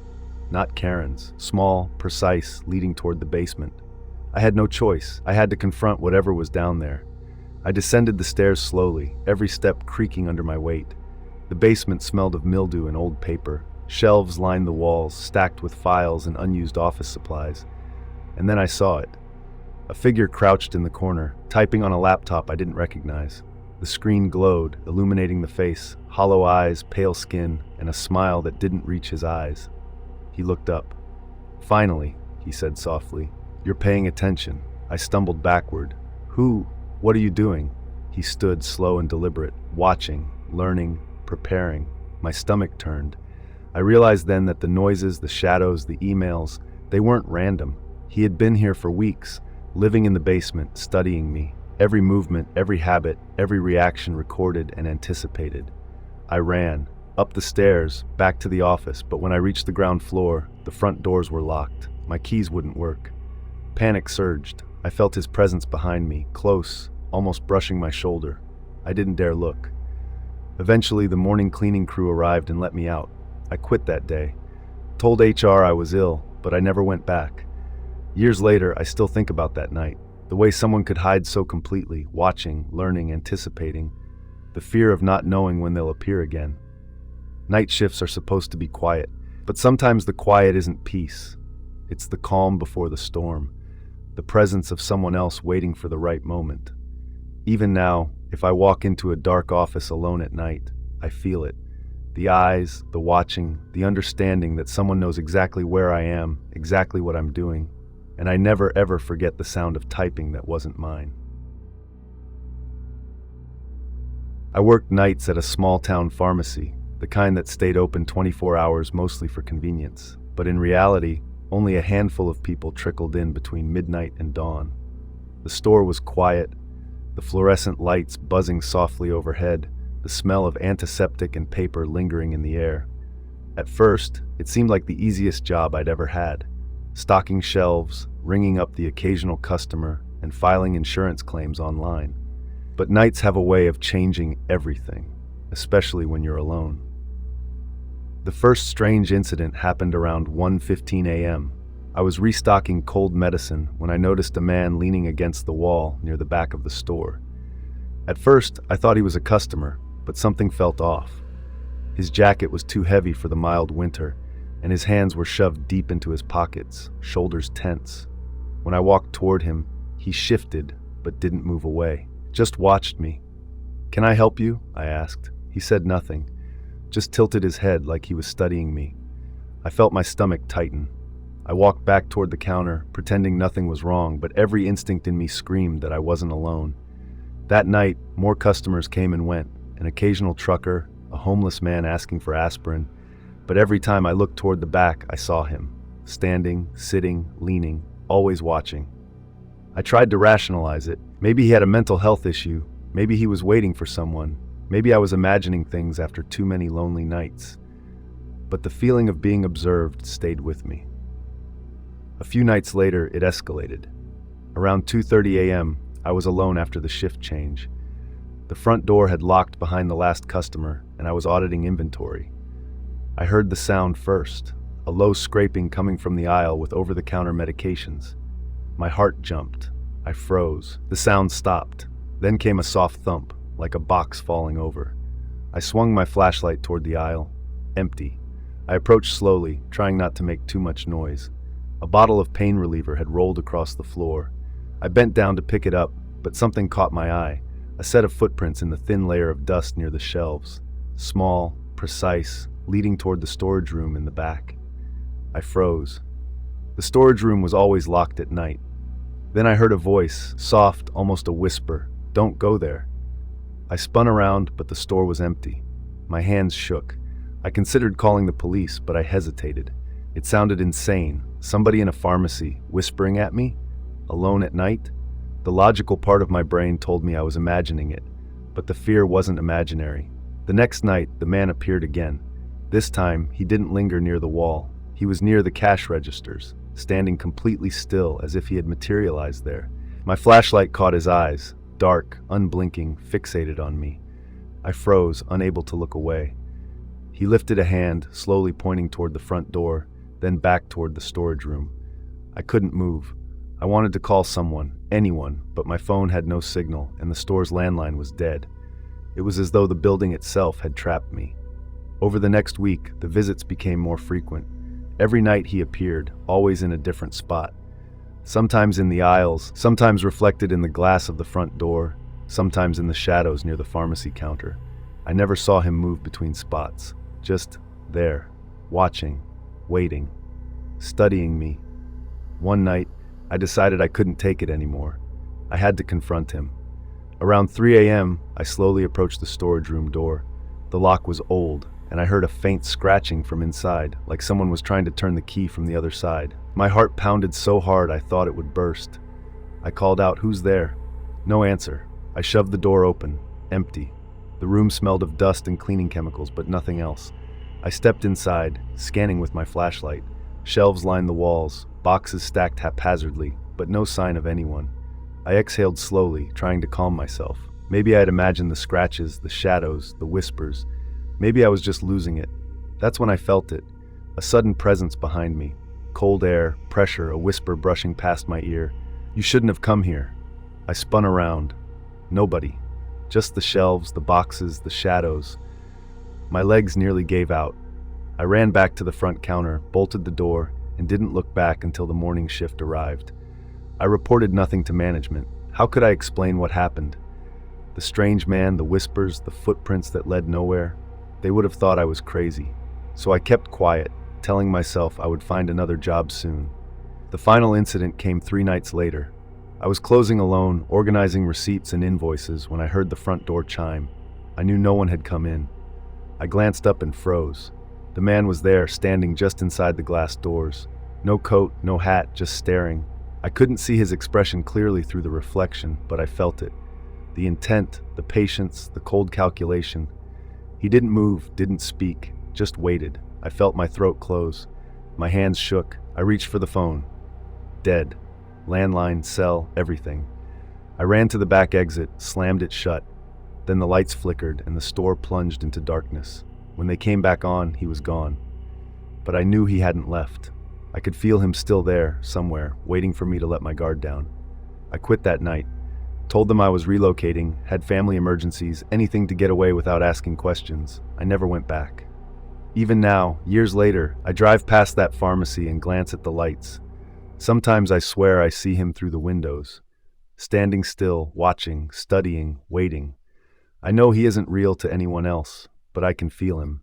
Not Karen's. Small, precise, leading toward the basement. I had no choice. I had to confront whatever was down there. I descended the stairs slowly, every step creaking under my weight. The basement smelled of mildew and old paper. Shelves lined the walls, stacked with files and unused office supplies. And then I saw it. A figure crouched in the corner, typing on a laptop I didn't recognize. The screen glowed, illuminating the face, hollow eyes, pale skin, and a smile that didn't reach his eyes. He looked up. "Finally," he said softly. "You're paying attention." I stumbled backward. "Who? What are you doing?" He stood, slow and deliberate, watching, learning, preparing. My stomach turned. I realized then that the noises, the shadows, the emails, they weren't random. He had been here for weeks, living in the basement, studying me. Every movement, every habit, every reaction recorded and anticipated. I ran, up the stairs, back to the office, but when I reached the ground floor, the front doors were locked. My keys wouldn't work. Panic surged. I felt his presence behind me, close, almost brushing my shoulder. I didn't dare look. Eventually, the morning cleaning crew arrived and let me out. I quit that day. Told HR I was ill, but I never went back. Years later, I still think about that night. The way someone could hide so completely, watching, learning, anticipating. The fear of not knowing when they'll appear again. Night shifts are supposed to be quiet, but sometimes the quiet isn't peace. It's the calm before the storm. The presence of someone else waiting for the right moment. Even now, if I walk into a dark office alone at night, I feel it. The eyes, the watching, the understanding that someone knows exactly where I am, exactly what I'm doing, and I never ever forget the sound of typing that wasn't mine. I worked nights at a small-town pharmacy, the kind that stayed open 24 hours mostly for convenience. But in reality, Only a handful of people trickled in between midnight and dawn. The store was quiet, the fluorescent lights buzzing softly overhead, the smell of antiseptic and paper lingering in the air. At first, it seemed like the easiest job I'd ever had. Stocking shelves, ringing up the occasional customer, and filing insurance claims online. But nights have a way of changing everything, especially when you're alone. The first strange incident happened around 1:15 a.m. I was restocking cold medicine when I noticed a man leaning against the wall near the back of the store. At first, I thought he was a customer, but something felt off. His jacket was too heavy for the mild winter, and his hands were shoved deep into his pockets, shoulders tense. When I walked toward him, he shifted, but didn't move away, just watched me. "Can I help you?" I asked. He said nothing, just tilted his head like he was studying me. I felt my stomach tighten. I walked back toward the counter, pretending nothing was wrong, but every instinct in me screamed that I wasn't alone. That night, more customers came and went, an occasional trucker, a homeless man asking for aspirin, but every time I looked toward the back, I saw him, standing, sitting, leaning, always watching. I tried to rationalize it. Maybe he had a mental health issue, maybe he was waiting for someone, maybe I was imagining things after too many lonely nights. But the feeling of being observed stayed with me. A few nights later, it escalated. Around 2:30 a.m., I was alone after the shift change. The front door had locked behind the last customer, and I was auditing inventory. I heard the sound first, a low scraping coming from the aisle with over-the-counter medications. My heart jumped. I froze. The sound stopped. Then came a soft thump, like a box falling over. I swung my flashlight toward the aisle. Empty. I approached slowly, trying not to make too much noise. A bottle of pain reliever had rolled across the floor. I bent down to pick it up, but something caught my eye, a set of footprints in the thin layer of dust near the shelves. Small, precise, leading toward the storage room in the back. I froze. The storage room was always locked at night. Then I heard a voice, soft, almost a whisper, "Don't go there." I spun around, but the store was empty. My hands shook. I considered calling the police, but I hesitated. It sounded insane. Somebody in a pharmacy, whispering at me? Alone at night? The logical part of my brain told me I was imagining it, but the fear wasn't imaginary. The next night, the man appeared again. This time, he didn't linger near the wall. He was near the cash registers, standing completely still as if he had materialized there. My flashlight caught his eyes, dark, unblinking, fixated on me. I froze, unable to look away. He lifted a hand, slowly pointing toward the front door, then back toward the storage room. I couldn't move. I wanted to call someone, anyone, but my phone had no signal, and the store's landline was dead. It was as though the building itself had trapped me. Over the next week, the visits became more frequent. Every night he appeared, always in a different spot. Sometimes in the aisles, sometimes reflected in the glass of the front door, sometimes in the shadows near the pharmacy counter. I never saw him move between spots, just there, watching, waiting, studying me. One night, I decided I couldn't take it anymore. I had to confront him. Around 3 a.m., I slowly approached the storage room door. The lock was old, and I heard a faint scratching from inside, like someone was trying to turn the key from the other side. My heart pounded so hard I thought it would burst. I called out, "Who's there?" No answer. I shoved the door open, empty. The room smelled of dust and cleaning chemicals, but nothing else. I stepped inside, scanning with my flashlight. Shelves lined the walls, boxes stacked haphazardly, but no sign of anyone. I exhaled slowly, trying to calm myself. Maybe I had imagined the scratches, the shadows, the whispers. Maybe I was just losing it. That's when I felt it, a sudden presence behind me. Cold air, pressure, a whisper brushing past my ear. "You shouldn't have come here." I spun around. Nobody. Just the shelves, the boxes, the shadows. My legs nearly gave out. I ran back to the front counter, bolted the door, and didn't look back until the morning shift arrived. I reported nothing to management. How could I explain what happened? The strange man, the whispers, the footprints that led nowhere. They would have thought I was crazy. So I kept quiet, telling myself I would find another job soon. The final incident came 3 nights later. I was closing alone, organizing receipts and invoices when I heard the front door chime. I knew no one had come in. I glanced up and froze. The man was there, standing just inside the glass doors. No coat, no hat, just staring. I couldn't see his expression clearly through the reflection, but I felt it. The intent, the patience, the cold calculation. He didn't move, didn't speak, just waited. I felt my throat close. My hands shook. I reached for the phone. Dead. Landline, cell, everything. I ran to the back exit, slammed it shut. Then the lights flickered and the store plunged into darkness. When they came back on, he was gone. But I knew he hadn't left. I could feel him still there, somewhere, waiting for me to let my guard down. I quit that night. Told them I was relocating, had family emergencies, anything to get away without asking questions. I never went back. Even now, years later, I drive past that pharmacy and glance at the lights. Sometimes I swear I see him through the windows, standing still, watching, studying, waiting. I know he isn't real to anyone else, but I can feel him.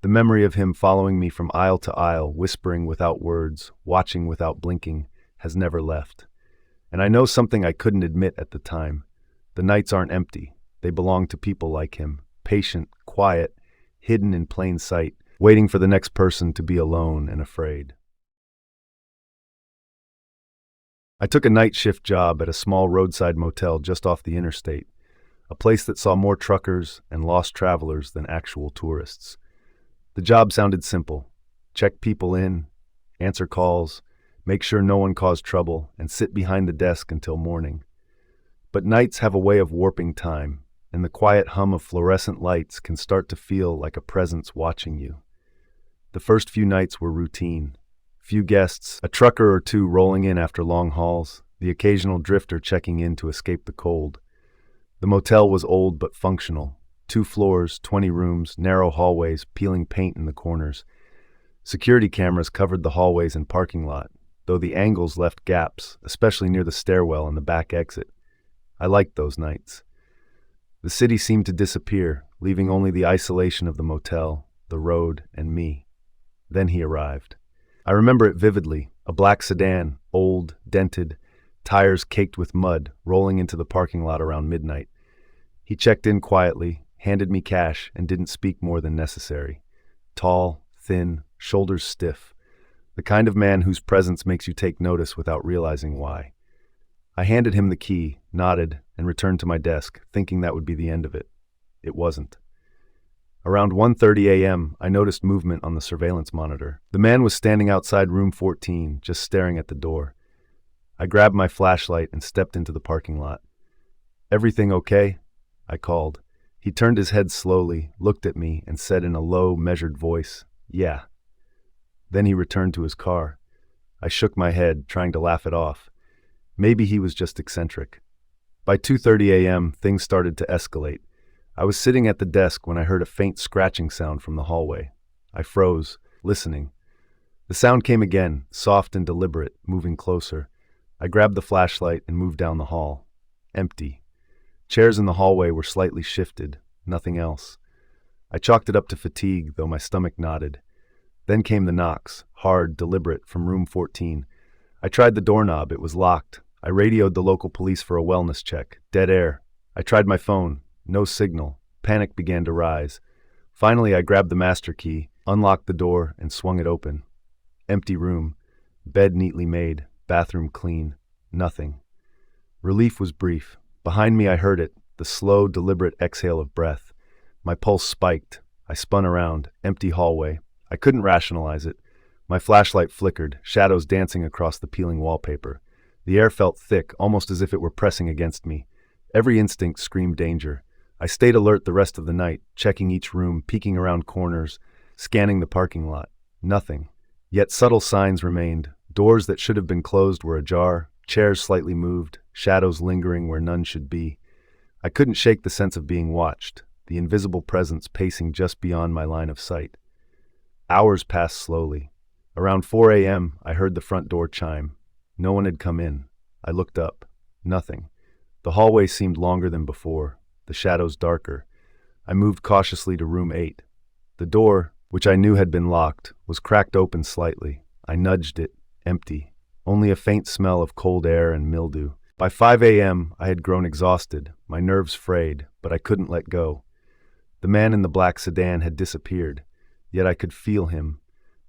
The memory of him following me from aisle to aisle, whispering without words, watching without blinking, has never left. And I know something I couldn't admit at the time. The nights aren't empty. They belong to people like him, patient, quiet, hidden in plain sight, waiting for the next person to be alone and afraid. I took a night shift job at a small roadside motel just off the interstate, a place that saw more truckers and lost travelers than actual tourists. The job sounded simple. Check people in, answer calls, make sure no one caused trouble, and sit behind the desk until morning. But nights have a way of warping time, and the quiet hum of fluorescent lights can start to feel like a presence watching you. The first few nights were routine. Few guests, a trucker or two rolling in after long hauls, the occasional drifter checking in to escape the cold. The motel was old but functional. 2 floors, 20 rooms, narrow hallways, peeling paint in the corners. Security cameras covered the hallways and parking lot, though the angles left gaps, especially near the stairwell and the back exit. I liked those nights. The city seemed to disappear, leaving only the isolation of the motel, the road, and me. Then he arrived. I remember it vividly, a black sedan, old, dented, tires caked with mud, rolling into the parking lot around midnight. He checked in quietly, handed me cash, and didn't speak more than necessary. Tall, thin, shoulders stiff. The kind of man whose presence makes you take notice without realizing why. I handed him the key, nodded, and returned to my desk, thinking that would be the end of it. It wasn't. Around 1:30 a.m., I noticed movement on the surveillance monitor. The man was standing outside room 14, just staring at the door. I grabbed my flashlight and stepped into the parking lot. "Everything okay?" I called. He turned his head slowly, looked at me, and said in a low, measured voice, "Yeah." Then he returned to his car. I shook my head, trying to laugh it off. Maybe he was just eccentric. By 2:30 a.m., things started to escalate. I was sitting at the desk when I heard a faint scratching sound from the hallway. I froze, listening. The sound came again, soft and deliberate, moving closer. I grabbed the flashlight and moved down the hall. Empty. Chairs in the hallway were slightly shifted, nothing else. I chalked it up to fatigue, though my stomach nodded. Then came the knocks, hard, deliberate, from room 14. I tried the doorknob, it was locked. I radioed the local police for a wellness check. Dead air. I tried my phone. No signal. Panic began to rise. Finally, I grabbed the master key, unlocked the door, and swung it open. Empty room. Bed neatly made. Bathroom clean. Nothing. Relief was brief. Behind me I heard it, the slow, deliberate exhale of breath. My pulse spiked. I spun around. Empty hallway. I couldn't rationalize it. My flashlight flickered, shadows dancing across the peeling wallpaper. The air felt thick, almost as if it were pressing against me. Every instinct screamed danger. I stayed alert the rest of the night, checking each room, peeking around corners, scanning the parking lot. Nothing. Yet subtle signs remained. Doors that should have been closed were ajar, chairs slightly moved, shadows lingering where none should be. I couldn't shake the sense of being watched, the invisible presence pacing just beyond my line of sight. Hours passed slowly. Around 4 a.m., I heard the front door chime. No one had come in. I looked up. Nothing. The hallway seemed longer than before, the shadows darker. I moved cautiously to room 8. The door, which I knew had been locked, was cracked open slightly. I nudged it. Empty. Only a faint smell of cold air and mildew. By 5 a.m., I had grown exhausted, my nerves frayed, but I couldn't let go. The man in the black sedan had disappeared, yet I could feel him.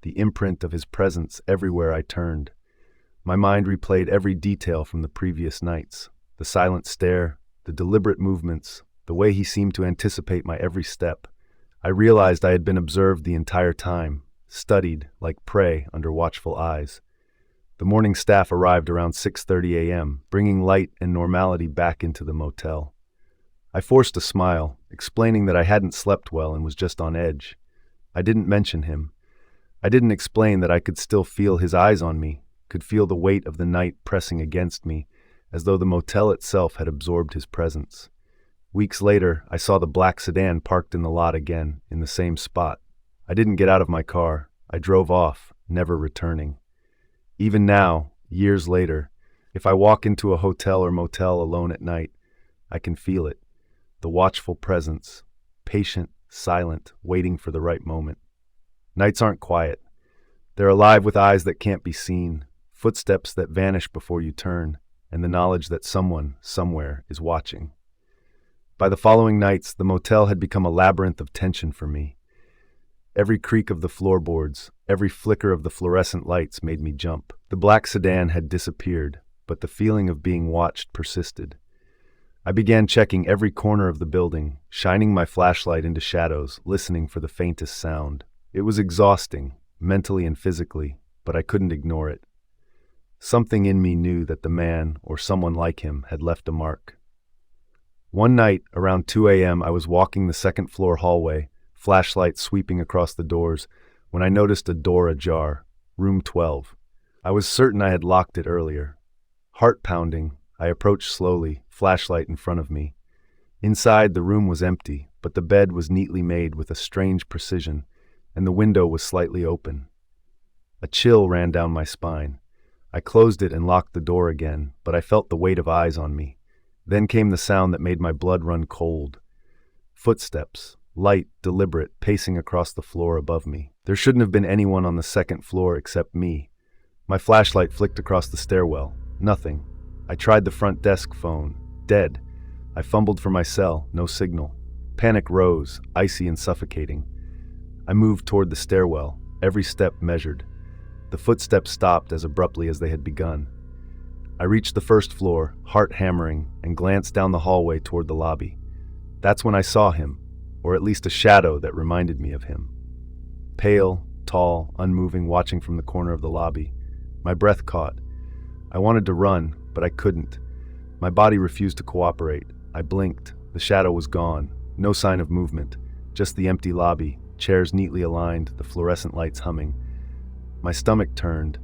the imprint of his presence everywhere I turned. My mind replayed every detail from the previous nights: the silent stare, the deliberate movements, the way he seemed to anticipate my every step. I realized I had been observed the entire time, studied like prey under watchful eyes. The morning staff arrived around 6:30 a.m., bringing light and normality back into the motel. I forced a smile, explaining that I hadn't slept well and was just on edge. I didn't mention him. I didn't explain that I could still feel his eyes on me, could feel the weight of the night pressing against me, as though the motel itself had absorbed his presence. Weeks later, I saw the black sedan parked in the lot again, in the same spot. I didn't get out of my car. I drove off, never returning. Even now, years later, if I walk into a hotel or motel alone at night, I can feel it. The watchful presence, patient, silent, waiting for the right moment. Nights aren't quiet. They're alive with eyes that can't be seen, footsteps that vanish before you turn, and the knowledge that someone, somewhere, is watching. By the following nights, the motel had become a labyrinth of tension for me. Every creak of the floorboards, every flicker of the fluorescent lights made me jump. The black sedan had disappeared, but the feeling of being watched persisted. I began checking every corner of the building, shining my flashlight into shadows, listening for the faintest sound. It was exhausting, mentally and physically, but I couldn't ignore it. Something in me knew that the man, or someone like him, had left a mark. One night, around 2 a.m., I was walking the second-floor hallway, flashlight sweeping across the doors, when I noticed a door ajar, room 12. I was certain I had locked it earlier. Heart pounding, I approached slowly, flashlight in front of me. Inside, the room was empty, but the bed was neatly made with a strange precision, and the window was slightly open. A chill ran down my spine. I closed it and locked the door again, but I felt the weight of eyes on me. Then came the sound that made my blood run cold. Footsteps, light, deliberate, pacing across the floor above me. There shouldn't have been anyone on the second floor except me. My flashlight flicked across the stairwell. Nothing. I tried the front desk phone. Dead. I fumbled for my cell. No signal. Panic rose, icy and suffocating. I moved toward the stairwell, every step measured. The footsteps stopped as abruptly as they had begun. I reached the first floor, heart hammering, and glanced down the hallway toward the lobby. That's when I saw him, or at least a shadow that reminded me of him. Pale, tall, unmoving, watching from the corner of the lobby. My breath caught. I wanted to run, but I couldn't. My body refused to cooperate. I blinked. The shadow was gone. No sign of movement. Just the empty lobby, chairs neatly aligned, the fluorescent lights humming. My stomach turned.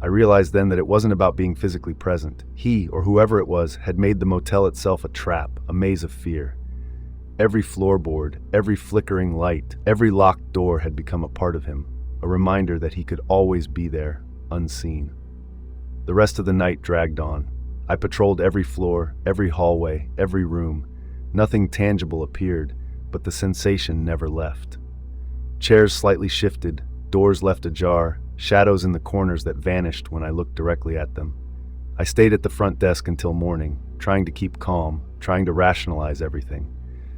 I realized then that it wasn't about being physically present. He, or whoever it was, had made the motel itself a trap, a maze of fear. Every floorboard, every flickering light, every locked door had become a part of him, a reminder that he could always be there, unseen. The rest of the night dragged on. I patrolled every floor, every hallway, every room. Nothing tangible appeared, but the sensation never left. Chairs slightly shifted, doors left ajar, shadows in the corners that vanished when I looked directly at them. I stayed at the front desk until morning, trying to keep calm, trying to rationalize everything.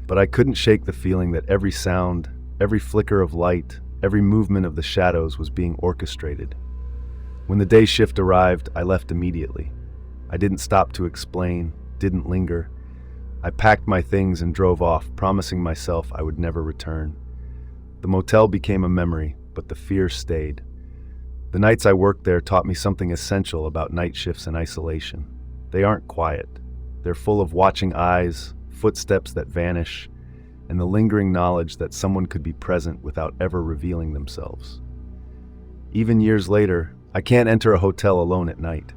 But I couldn't shake the feeling that every sound, every flicker of light, every movement of the shadows was being orchestrated. When the day shift arrived, I left immediately. I didn't stop to explain, didn't linger. I packed my things and drove off, promising myself I would never return. The motel became a memory, but the fear stayed. The nights I worked there taught me something essential about night shifts and isolation. They aren't quiet. They're full of watching eyes, footsteps that vanish, and the lingering knowledge that someone could be present without ever revealing themselves. Even years later, I can't enter a hotel alone at night.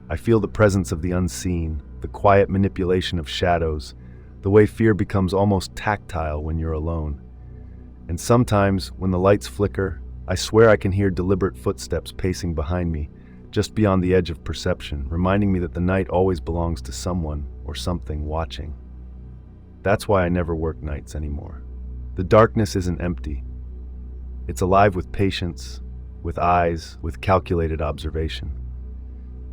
I feel the presence of the unseen, the quiet manipulation of shadows, the way fear becomes almost tactile when you're alone. And sometimes, when the lights flicker, I swear I can hear deliberate footsteps pacing behind me, just beyond the edge of perception, reminding me that the night always belongs to someone or something watching. That's why I never work nights anymore. The darkness isn't empty. It's alive with patience, with eyes, with calculated observation.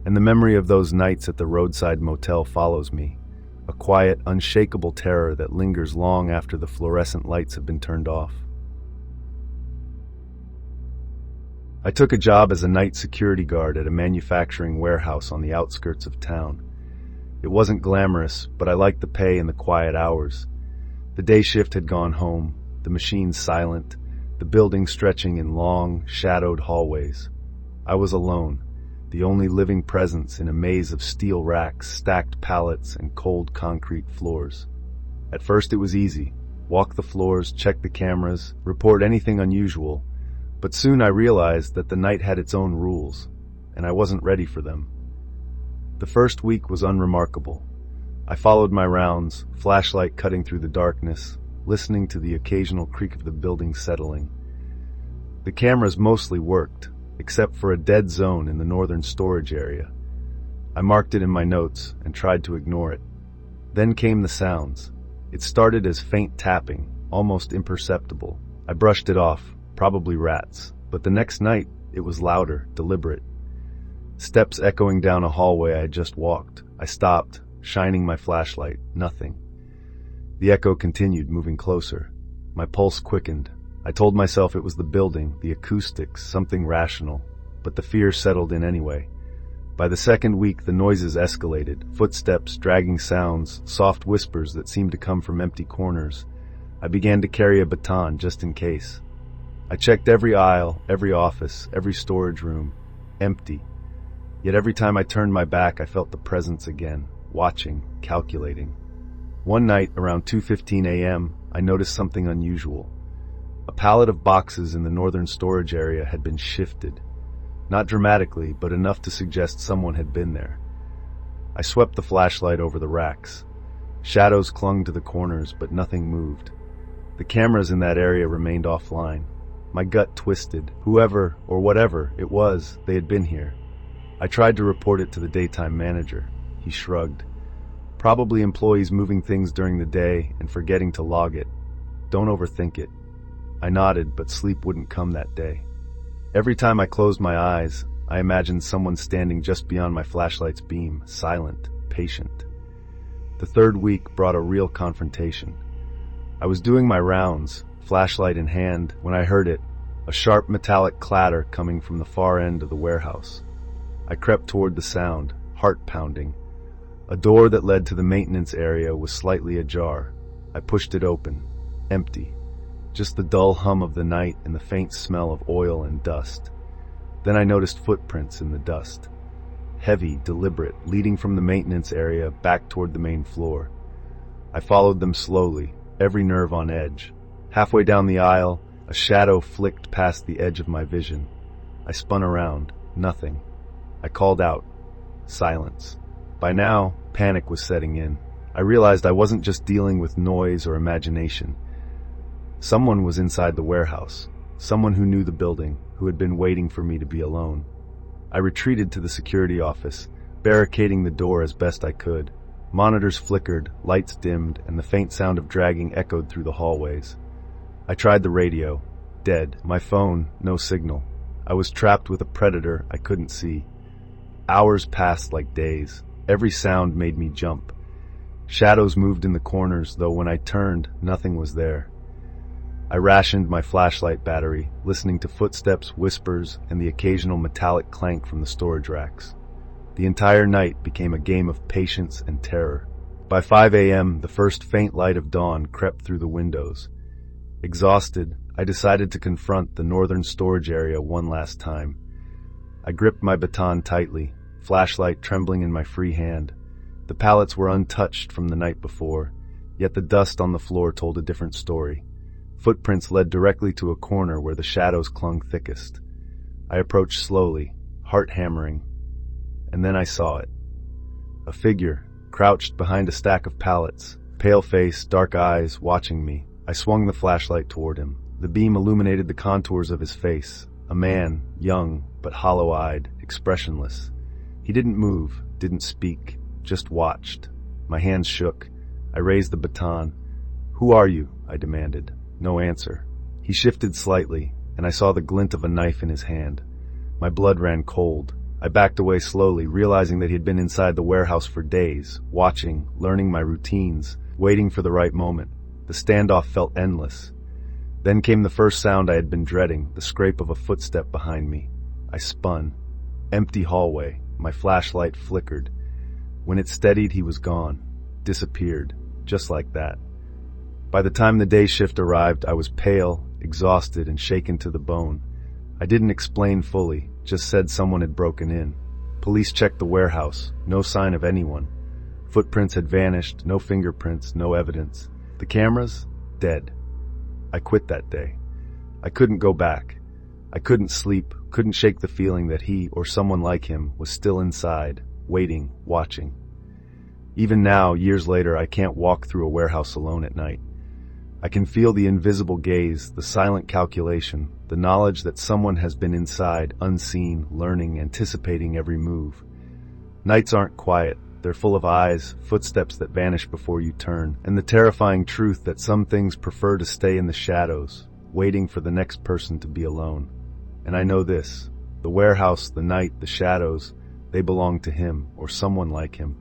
And the memory of those nights at the roadside motel follows me, a quiet, unshakable terror that lingers long after the fluorescent lights have been turned off. I took a job as a night security guard at a manufacturing warehouse on the outskirts of town. It wasn't glamorous, but I liked the pay and the quiet hours. The day shift had gone home, the machines silent, the building stretching in long, shadowed hallways. I was alone, the only living presence in a maze of steel racks, stacked pallets, and cold concrete floors. At first it was easy. Walk the floors, check the cameras, report anything unusual. But soon I realized that the night had its own rules, and I wasn't ready for them. The first week was unremarkable. I followed my rounds, flashlight cutting through the darkness, listening to the occasional creak of the building settling. The cameras mostly worked, except for a dead zone in the northern storage area. I marked it in my notes and tried to ignore it. Then came the sounds. It started as faint tapping, almost imperceptible. I brushed it off, probably rats, but the next night it was louder, deliberate. Steps echoing down a hallway I had just walked. I stopped, shining my flashlight. Nothing. The echo continued, moving closer. My pulse quickened. I told myself it was the building, the acoustics, something rational, but the fear settled in anyway. By the second week, the noises escalated, footsteps, dragging sounds, soft whispers that seemed to come from empty corners. I began to carry a baton just in case. I checked every aisle, every office, every storage room. Empty. Yet every time I turned my back, I felt the presence again, watching, calculating. One night, around 2:15 a.m., I noticed something unusual. A pallet of boxes in the northern storage area had been shifted. Not dramatically, but enough to suggest someone had been there. I swept the flashlight over the racks. Shadows clung to the corners, but nothing moved. The cameras in that area remained offline. My gut twisted. Whoever, or whatever it was, they had been here. I tried to report it to the daytime manager. He shrugged. Probably employees moving things during the day and forgetting to log it. Don't overthink it. I nodded, but sleep wouldn't come that day. Every time I closed my eyes, I imagined someone standing just beyond my flashlight's beam, silent, patient. The third week brought a real confrontation. I was doing my rounds, flashlight in hand, when I heard it, a sharp metallic clatter coming from the far end of the warehouse. I crept toward the sound, heart pounding. A door that led to the maintenance area was slightly ajar. I pushed it open. Empty. Just the dull hum of the night and the faint smell of oil and dust. Then I noticed footprints in the dust. Heavy, deliberate, leading from the maintenance area back toward the main floor. I followed them slowly, every nerve on edge. Halfway down the aisle, a shadow flicked past the edge of my vision. I spun around. Nothing. I called out. Silence. By now, panic was setting in. I realized I wasn't just dealing with noise or imagination. Someone was inside the warehouse, someone who knew the building, who had been waiting for me to be alone. I retreated to the security office, barricading the door as best I could. Monitors flickered, lights dimmed, and the faint sound of dragging echoed through the hallways. I tried the radio. Dead. My phone, no signal. I was trapped with a predator I couldn't see. Hours passed like days. Every sound made me jump. Shadows moved in the corners, though when I turned, nothing was there. I rationed my flashlight battery, listening to footsteps, whispers, and the occasional metallic clank from the storage racks. The entire night became a game of patience and terror. By 5 a.m., the first faint light of dawn crept through the windows. Exhausted, I decided to confront the northern storage area one last time. I gripped my baton tightly, flashlight trembling in my free hand. The pallets were untouched from the night before, yet the dust on the floor told a different story. Footprints led directly to a corner where the shadows clung thickest. I approached slowly, heart hammering, and then I saw it. A figure, crouched behind a stack of pallets, pale face, dark eyes, watching me. I swung the flashlight toward him. The beam illuminated the contours of his face. A man, young, but hollow-eyed, expressionless. He didn't move, didn't speak, just watched. My hands shook. I raised the baton. "Who are you?" I demanded. No answer. He shifted slightly, and I saw the glint of a knife in his hand. My blood ran cold. I backed away slowly, realizing that he had been inside the warehouse for days, watching, learning my routines, waiting for the right moment. The standoff felt endless. Then came the first sound I had been dreading, the scrape of a footstep behind me. I spun. Empty hallway. My flashlight flickered. When it steadied, he was gone. Disappeared. Just like that. By the time the day shift arrived, I was pale, exhausted, and shaken to the bone. I didn't explain fully, just said someone had broken in. Police checked the warehouse. No sign of anyone. Footprints had vanished, no fingerprints, no evidence. The cameras? Dead. I quit that day. I couldn't go back. I couldn't sleep, couldn't shake the feeling that he, or someone like him, was still inside, waiting, watching. Even now, years later, I can't walk through a warehouse alone at night. I can feel the invisible gaze, the silent calculation, the knowledge that someone has been inside, unseen, learning, anticipating every move. Nights aren't quiet. They're full of eyes, footsteps that vanish before you turn, and the terrifying truth that some things prefer to stay in the shadows, waiting for the next person to be alone. And I know this: the warehouse, the night, the shadows, they belong to him, or someone like him.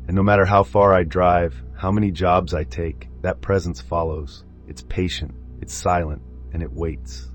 And no matter how far I drive, how many jobs I take, that presence follows. It's patient, it's silent, and it waits.